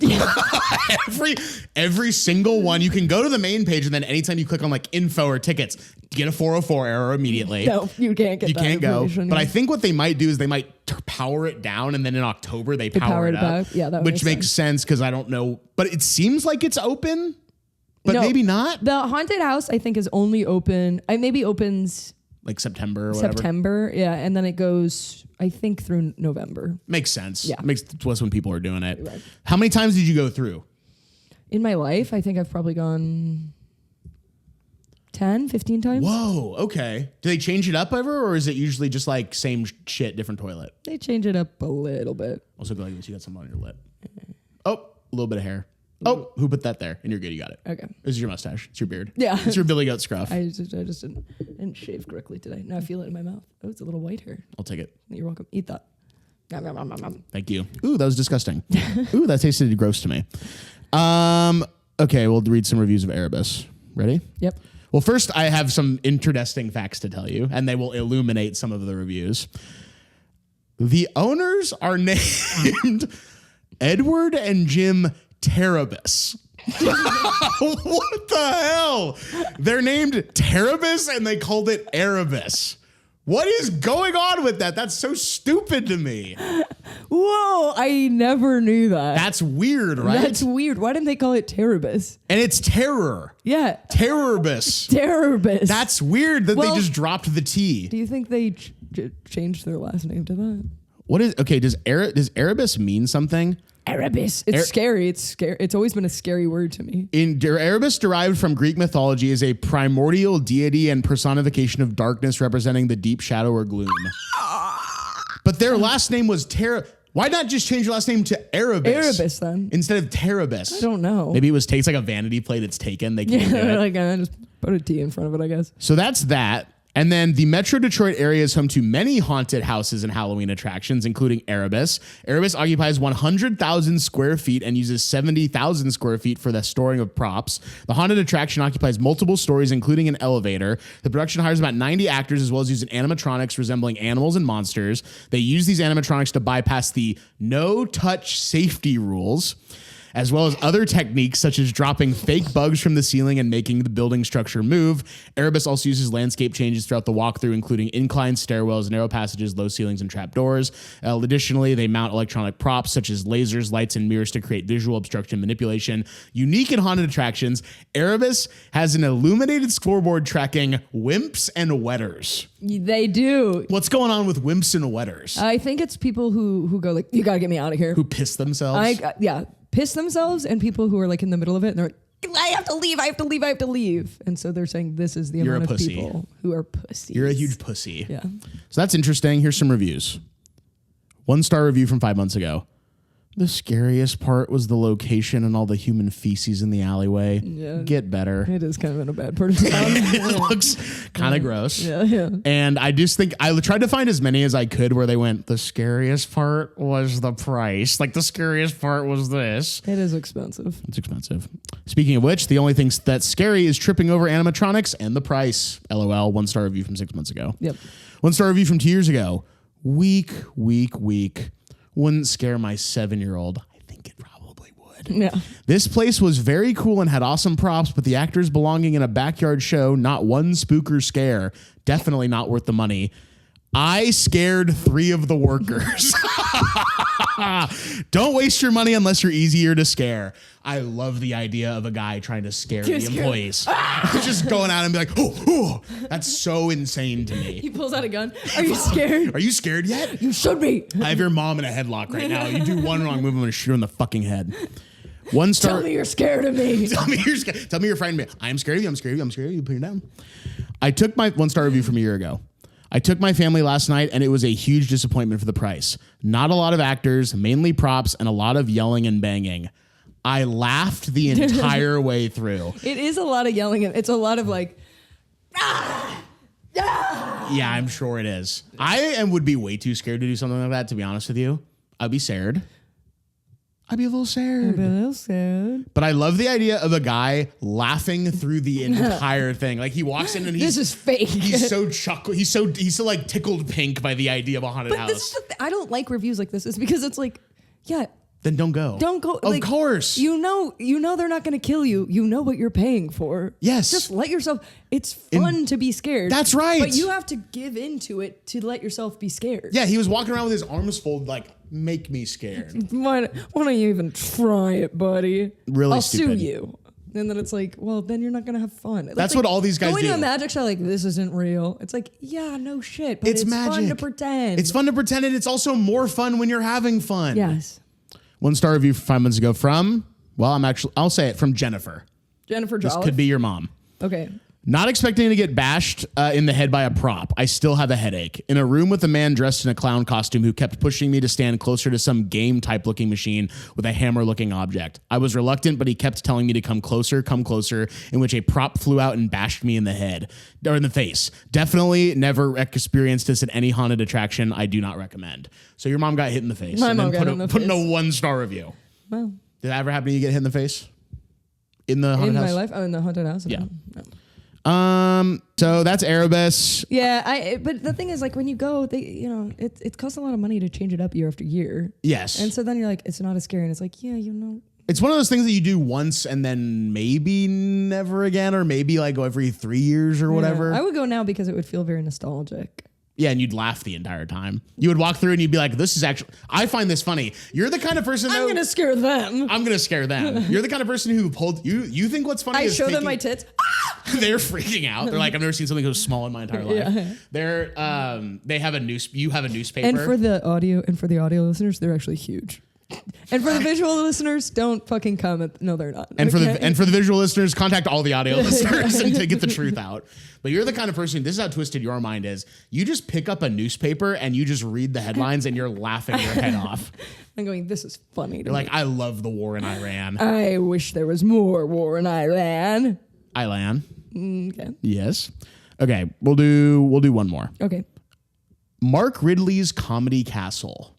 every single one. You can go to the main page, and then anytime you click on like info or tickets, get a 404 error immediately. No, you can't get. You that can't go. information, But yeah. I think what they might do is they might power it down, and then in October they power it up. back. Yeah, that would which make makes sense because I don't know. But it seems like it's open, but No, maybe not. The haunted house I think is only open. I maybe opens Like September or whatever. September. Yeah, and then it goes I think through November. Makes sense. Yeah. Makes was when people are doing it. Right. How many times did you go through? In my life, I think I've probably gone 10, 15 times. Whoa. Okay. Do they change it up ever, or is it usually just like same shit, different toilet? They change it up a little bit. Also, go like this. You got something on your lip. Oh, a little bit of hair. Oh, who put that there? And you're good. You got it. Okay. This is your mustache. It's your beard. Yeah. It's your Billy Goat scruff. I just didn't shave correctly today. Now I feel it in my mouth. Oh, it's a little white hair. I'll take it. You're welcome. Eat that. Nom, nom, nom, nom, nom. Thank you. Ooh, that was disgusting. Ooh, that tasted gross to me. Okay, we'll read some reviews of Erebus. Ready? Yep. Well, first, I have some interesting facts to tell you, and they will illuminate some of the reviews. The owners are named Edward and Jim Terabus. What the hell? They're named Terabis and they called it Erebus. What is going on with that? That's so stupid to me. Whoa, I never knew that. That's weird, right? That's weird. Why didn't they call it Terabis? And it's terror. Yeah. Terabis. Terabis. That's weird that they just dropped the T. Do you think they changed their last name to that? What is, okay, does Erebus mean something? Erebus. It's scary. It's scary. It's always been a scary word to me. Erebus, derived from Greek mythology, is a primordial deity and personification of darkness representing the deep shadow or gloom. But their last name was Why not just change your last name to Erebus? Erebus, then. Instead of Terabis. I don't know. Maybe it's like a vanity plate. It's taken. They can't do it. Like, just put a T in front of it, I guess. So that's that. And then the Metro Detroit area is home to many haunted houses and Halloween attractions, including Erebus. Erebus occupies 100,000 square feet and uses 70,000 square feet for the storing of props. The haunted attraction occupies multiple stories, including an elevator. The production hires about 90 actors as well as using animatronics resembling animals and monsters. They use these animatronics to bypass the no-touch safety rules, as well as other techniques such as dropping fake bugs from the ceiling and making the building structure move. Erebus also uses landscape changes throughout the walkthrough, including inclined stairwells, narrow passages, low ceilings, and trapdoors. Additionally, they mount electronic props such as lasers, lights, and mirrors to create visual obstruction manipulation. Unique in haunted attractions, Erebus has an illuminated scoreboard tracking wimps and wetters. They do. What's going on with wimps and wetters? I think it's people who go like, you gotta get me out of here. Who piss themselves? Piss themselves, and people who are like in the middle of it and they're like, I have to leave. And so they're saying this is the You're amount a of pussy. people who are pussies. You're a huge pussy. Yeah. So that's interesting. Here's some reviews. 1-star review from 5 months ago. The scariest part was the location and all the human feces in the alleyway. Yeah. Get better. It is kind of in a bad part of town. It looks kind of gross. Yeah. And I just think I tried to find as many as I could where they went, the scariest part was the price. Like the scariest part was this. It is expensive. It's expensive. Speaking of which, the only thing that's scary is tripping over animatronics and the price. LOL. 1-star review from 6 months ago. Yep. 1-star review from 2 years ago. Weak. Wouldn't scare my 7-year-old. I think it probably would. Yeah. This place was very cool and had awesome props, but the actors belonging in a backyard show, not one spook or scare. Definitely not worth the money. I scared 3 of the workers. Don't waste your money unless you're easier to scare. I love the idea of a guy trying to scare the employees. Just going out and be like, oh, that's so insane to me. He pulls out a gun. Are you scared? Are you scared yet? You should be. I have your mom in a headlock right now. You do one wrong move, I'm going to shoot her in the fucking head. 1-star. Tell me you're scared of me. Tell me you're scared. Tell me you're frightened of me. I'm scared of you. You put it down. I took my 1-star review from a year ago. I took my family last night and it was a huge disappointment for the price. Not a lot of actors, mainly props, and a lot of yelling and banging. I laughed the entire way through. It is a lot of yelling. It's a lot of like, Yeah, I'm sure it is. I would be way too scared to do something like that, to be honest with you. I'd be scared. I'd be a little scared. But I love the idea of a guy laughing through the entire thing. Like he walks in and this is fake. He's so he's so like tickled pink by the idea of a haunted house. This is I don't like reviews like this. Is because it's like, yeah. Then don't go. Don't go. Of course. You know they're not going to kill you. You know what you're paying for. Yes. Just let yourself. It's fun to be scared. That's right. But you have to give into it to let yourself be scared. Yeah, he was walking around with his arms folded like, make me scared. Why don't you even try it, buddy? Really I'll stupid. sue you. And then it's like, well, then you're not going to have fun. That's what all these guys going do. to a magic show like, this isn't real. It's like, yeah, no shit. But It's magic. fun to pretend. It's fun to pretend, and it's also more fun when you're having fun. Yes. 1-star review 5 months ago from, I'll say it, from Jennifer. Jennifer This Jolliffe. could be your mom. Okay. Not expecting to get bashed in the head by a prop. I still have a headache. In a room with a man dressed in a clown costume who kept pushing me to stand closer to some game type looking machine with a hammer looking object. I was reluctant, but he kept telling me to come closer, in which a prop flew out and bashed me in the head or in the face. Definitely never experienced this at any haunted attraction. I do not recommend. So your mom got hit in the face. My and mom then got hit in the put in a face. 1-star review. Well, Did that ever happen to you get hit in the face? In the haunted in house? my life? Oh, in the haunted house? Yeah. No. So that's Erebus. Yeah, but the thing is, like, when you go, it costs a lot of money to change it up year after year. Yes. And so then you're like, it's not as scary. And it's like, yeah, It's one of those things that you do once and then maybe never again, or maybe like every 3 years or whatever. I would go now because it would feel very nostalgic. Yeah, and you'd laugh the entire time. You would walk through and you'd be like, this is actually, I find this funny. You're the kind of person I'm going to scare them. I'm going to scare them. You're the kind of person who you think what's funny I is show them my tits. They're freaking out. They're like, I've never seen something so small in my entire life. Yeah. They have you have a newspaper. And for the audio listeners, they're actually huge. And for the visual listeners, don't fucking comment. No, they're not. And for the visual listeners, contact all the audio listeners and to get the truth out. But you're the kind of person, this is how twisted your mind is. You just pick up a newspaper and you just read the headlines and you're laughing your head off. I'm going, this is funny. You're like, I love the war in Iran. I wish there was more war in Iran. Okay. Yes. Okay, we'll do one more. Okay. Mark Ridley's Comedy Castle.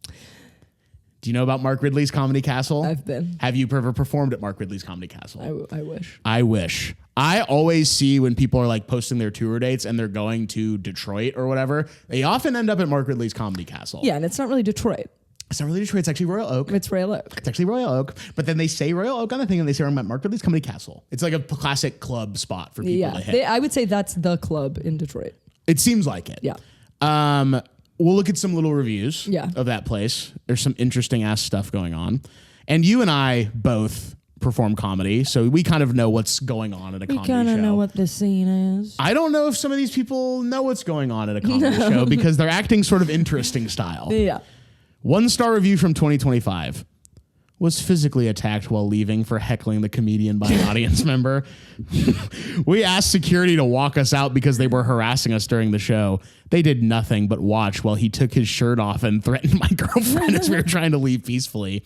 Do you know about Mark Ridley's Comedy Castle? I've been. Have you ever performed at Mark Ridley's Comedy Castle? I wish. I wish. I always see when people are like posting their tour dates and they're going to Detroit or whatever, they often end up at Mark Ridley's Comedy Castle. Yeah, and it's not really Detroit. It's not really Detroit. It's actually Royal Oak. It's Royal Oak. It's actually Royal Oak. But then they say Royal Oak on the thing and they say I'm at Mark Ridley's Comedy Castle. It's like a classic club spot for people to hit. I would say that's the club in Detroit. It seems like it. Yeah. We'll look at some little reviews of that place. There's some interesting ass stuff going on. And you and I both perform comedy, so we kind of know what's going on at a comedy show. We kind of know what the scene is. I don't know if some of these people know what's going on at a comedy show because they're acting sort of interesting style. Yeah. 1-star review from 2025. Was physically attacked while leaving for heckling the comedian by an audience member. We asked security to walk us out because they were harassing us during the show. They did nothing but watch while he took his shirt off and threatened my girlfriend as we were trying to leave peacefully.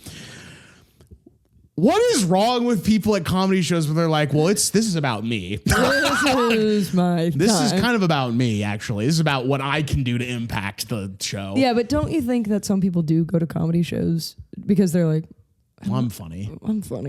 What is wrong with people at comedy shows where they're like, well, this is about me. This is kind of about me, actually. This is about what I can do to impact the show. Yeah, but don't you think that some people do go to comedy shows because they're like, well, I'm funny,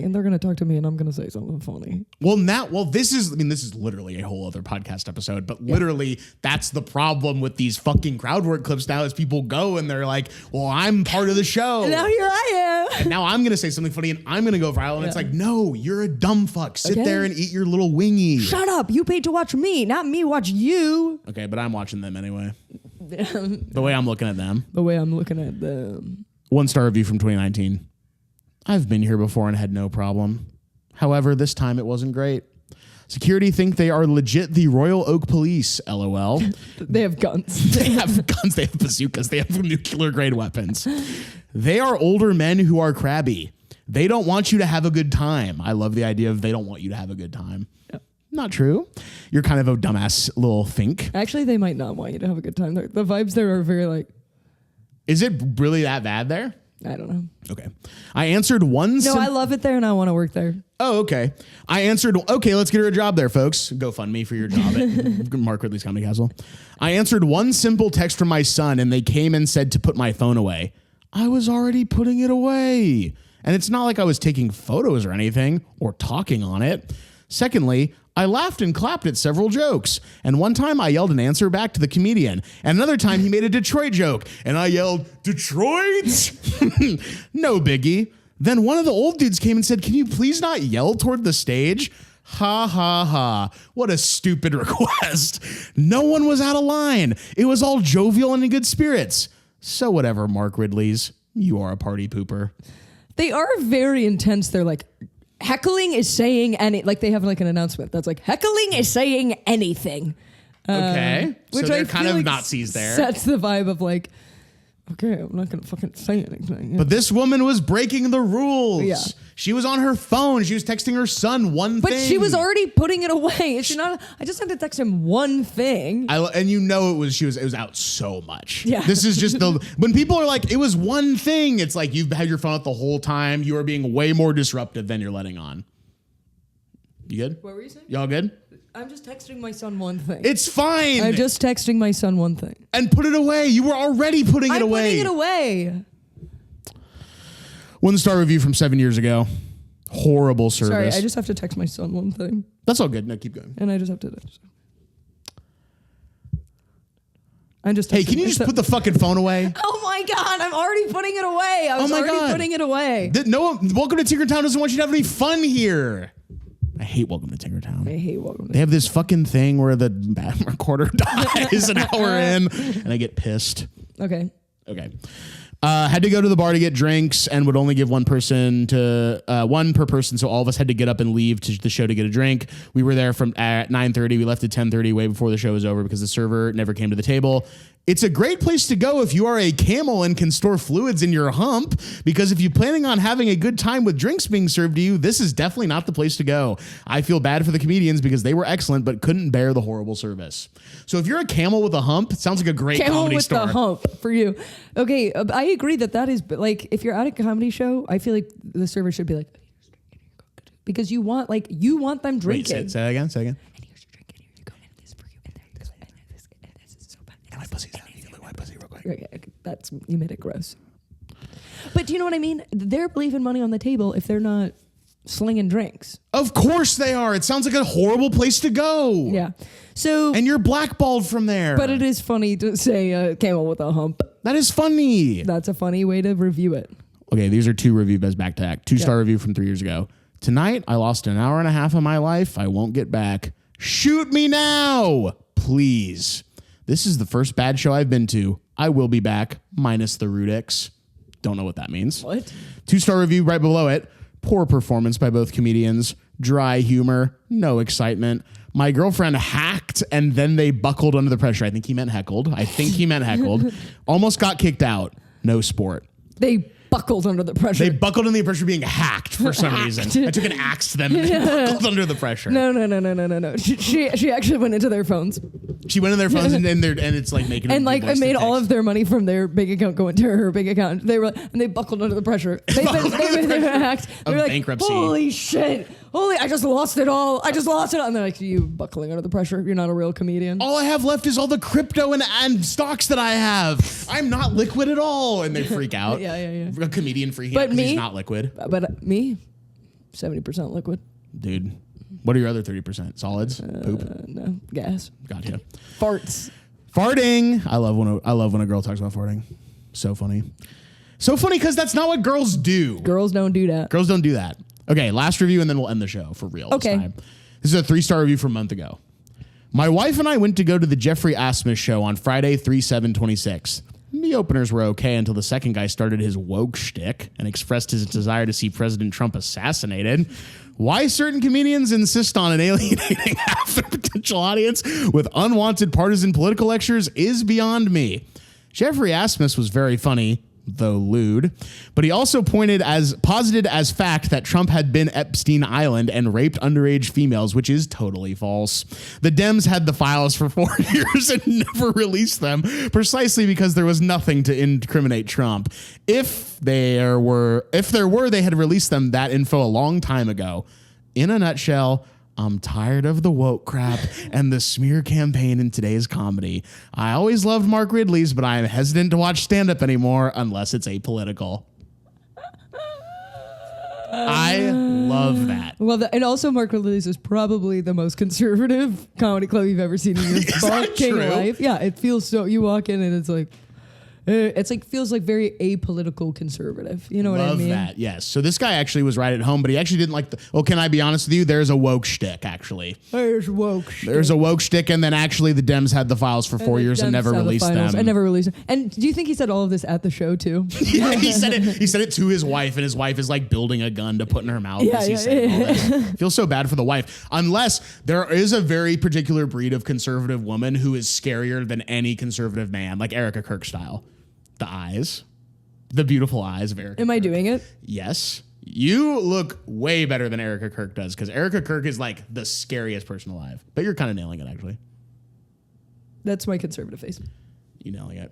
and they're going to talk to me, and I'm going to say something funny. This is literally a whole other podcast episode, but literally that's the problem with these fucking crowd work clips now is people go and they're like, well, I'm part of the show. And now here I am. And now I'm going to say something funny and I'm going to go viral. And it's like, no, you're a dumb fuck. Sit there and eat your little wingy. Shut up. You paid to watch me, not me watch you. Okay, but I'm watching them anyway. The way I'm looking at them. 1-star review from 2019. I've been here before and had no problem. However, this time it wasn't great. Security think they are legit the Royal Oak Police, LOL. They have guns. They have guns, they have bazookas, they have nuclear grade weapons. They are older men who are crabby. They don't want you to have a good time. I love the idea of they don't want you to have a good time. Yep. Not true. You're kind of a dumbass little think. Actually, they might not want you to have a good time. The vibes there are very like... Is it really that bad there? I don't know. Okay. I answered one... I love it there and I want to work there. Oh, okay. I answered, okay, let's get her a job there, folks. GoFundMe for your job at Mark Ridley's Comedy Castle. I answered one simple text from my son and they came and said to put my phone away. I was already putting it away. And it's not like I was taking photos or anything or talking on it. Secondly, I laughed and clapped at several jokes. And one time I yelled an answer back to the comedian. And another time he made a Detroit joke. And I yelled, Detroit? No biggie. Then one of the old dudes came and said, can you please not yell toward the stage? Ha ha ha. What a stupid request. No one was out of line. It was all jovial and in good spirits. So whatever, Mark Ridley's. You are a party pooper. They are very intense. They're like, heckling is saying like they have like an announcement that's like heckling is saying anything. Okay. Which so they're I kind feel of like Nazis there. Sets the vibe of like, okay, I'm not gonna fucking say anything. But this woman was breaking the rules. Yeah. She was on her phone. She was texting her son one thing. But she was already putting it away. Is she not? I just had to text him one thing. And you know it was out so much. Yeah. This is just when people are like, it was one thing, it's like you've had your phone out the whole time. You are being way more disruptive than you're letting on. You good? What were you saying? Y'all good? I'm just texting my son one thing. It's fine. I'm just texting my son one thing. And put it away. You were already putting it away. I'm putting it away. 1-star review from 7 years ago. Horrible service. Sorry, I just have to text my son one thing. That's all good. No, keep going. And I just have to... I'm just. Hey, can you just put the fucking phone away? Oh my God! I'm already putting it away. I was my already God. putting it away. Welcome to Tinkertown doesn't want you to have any fun here. I hate Welcome to Tinkertown. I hate Welcome to They have this fucking thing where the recorder dies an hour in, and I get pissed. Okay. Had to go to the bar to get drinks and would only give one per person, so all of us had to get up and leave to the show to get a drink. We were there from at 9:30. We left at 10:30, way before the show was over because the server never came to the table. It's a great place to go if you are a camel and can store fluids in your hump, because if you're planning on having a good time with drinks being served to you, this is definitely not the place to go. I feel bad for the comedians because they were excellent but couldn't bear the horrible service. So if you're a camel with a hump, it sounds like a great Camel comedy with store. the hump for you. Okay, I agree that is like if you're at a comedy show, I feel like the server should be like, because you want them drinking. Wait, say that again. Say again. And here's your drink, and here you go, and this for you, and this is so bad. My pussy. My pussy real quick. Okay, you made it gross. But do you know what I mean? They're leaving money on the table if they're not slinging drinks. Of course they are. It sounds like a horrible place to go. Yeah. So. And you're blackballed from there. But it is funny to say camel with a hump. That is funny. That's a funny way to review it. Okay, these are 2 review best back to back. 2-star review from 3 years ago. Tonight, I lost an hour and a half of my life I won't get back. Shoot me now, please. This is the first bad show I've been to. I will be back, minus the Rudix. Don't know what that means. What? 2-star review right below it. Poor performance by both comedians. Dry humor. No excitement. My girlfriend hacked and then they buckled under the pressure. I think he meant heckled. Almost got kicked out. No sport. They buckled under the pressure. They buckled under the pressure being hacked for some reason. I took an axe to them and they buckled under the pressure. No. She actually went into their phones. She went in their phones and it's like making and like made all of their money from their bank account go into her bank account. They buckled under the pressure. They've been hacked. They were like, bankruptcy. Holy shit! I just lost it all. And they're like, you buckling under the pressure. You're not a real comedian. All I have left is all the crypto and stocks that I have. I'm not liquid at all. And they freak out. Yeah. A comedian freaking But out because me- he's not liquid. But me, 70% liquid. Dude, what are your other 30%? Solids? Poop? No, gas. Gotcha. Farts. Farting. I love when a girl talks about farting. So funny. So funny because that's not what girls do. Girls don't do that. Girls don't do that. Okay, last review and then we'll end the show for real Okay. this time. This is a 3-star review from a month ago. My wife and I went to go to the Jeffrey Asmus show on Friday, 3/7/26. The openers were okay until the second guy started his woke shtick and expressed his desire to see President Trump assassinated. Why certain comedians insist on alienating half their potential audience with unwanted partisan political lectures is beyond me. Jeffrey Asmus was very funny, though lewd, but he also posited as fact that Trump had been Epstein Island and raped underage females, which is totally false. The Dems had the files for 4 years and never released them, precisely because there was nothing to incriminate Trump. If there were, they had released them that info a long time ago. In a nutshell, I'm tired of the woke crap and the smear campaign in today's comedy. I always loved Mark Ridley's, but I am hesitant to watch stand-up anymore unless it's apolitical. I love that. Well, and also Mark Ridley's is probably the most conservative comedy club you've ever seen in your fucking life. Yeah, it feels so. You walk in and it's like feels like very apolitical conservative. You know what I mean? Love that. Yes. So this guy actually was right at home, but he actually didn't like the. Oh, can I be honest with you? There's a woke shtick actually. There's woke shtick. There's a woke shtick, and then actually the Dems had the files for 4 years and never released them. I never released them. And do you think he said all of this at the show too? Yeah, he said it. He said it to his wife, and his wife is like building a gun to put in her mouth. Yeah, as he's saying all this. Feels so bad for the wife, unless there is a very particular breed of conservative woman who is scarier than any conservative man, like Erica Kirk style. The eyes, the beautiful eyes of Erica. Am I Kirk. doing it? Yes. You look way better than Erica Kirk does, because Erica Kirk is like the scariest person alive. But you're kind of nailing it, actually. That's my conservative face. You nailing it.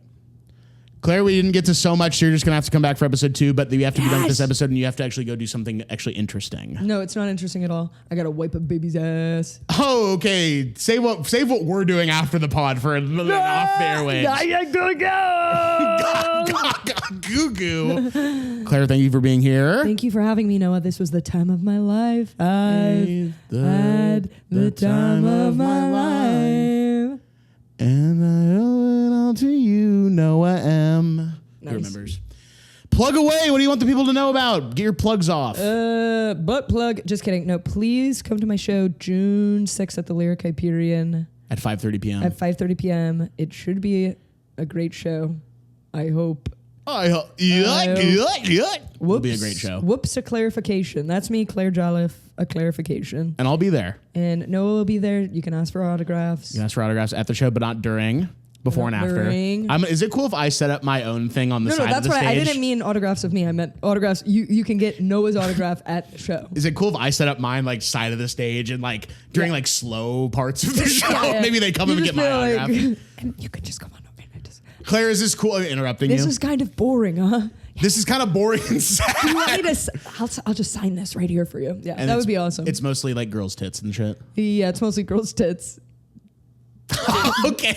Claire, we didn't get to so much, so you're just going to have to come back for episode 2, but you have to be done with this episode, and you have to actually go do something actually interesting. No, it's not interesting at all. I got to wipe a baby's ass. Oh, okay. Save what we're doing after the pod for an off the airwaves. I gotta go. Goo goo. Claire, thank you for being here. Thank you for having me, Noah. This was the time of my life. I've had the time of my life. And I owe it all to Noah M. Nice. Who remembers? Plug away. What do you want the people to know about? Get your plugs off. Butt plug. Just kidding. No, please come to my show June 6th at the Lyric Hyperion. At 5:30 p.m. At 5:30 p.m. It should be a great show. I hope. It'll be a great show. Whoops, a clarification. That's me, Claire Jolliffe, a clarification. And I'll be there. And Noah will be there. You can ask for autographs. You can ask for autographs at the show, but not during. Before and after. Is it cool if I set up my own thing on the side of the stage? No, that's what I didn't mean autographs of me. I meant autographs. You can get Noah's autograph at the show. Is it cool if I set up mine like side of the stage and like during like slow parts of the show? Maybe they come and get my autograph. And you could just come on over. Claire, is this cool? Interrupting you. This is kind of boring, huh? This is kind of boring and sad. You want me to? I'll just sign this right here for you. Yeah, and that would be awesome. It's mostly like girls' tits and shit. Yeah, it's mostly girls' tits. Okay.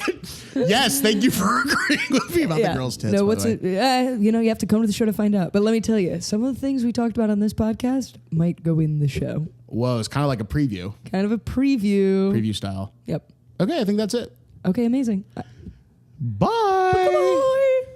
Yes, thank you for agreeing with me about the girls' tits. No, what's it? You have to come to the show to find out. But let me tell you, some of the things we talked about on this podcast might go in the show. Whoa, it's kind of like a preview. Kind of a preview. Preview style. Yep. Okay, I think that's it. Okay, amazing. Bye.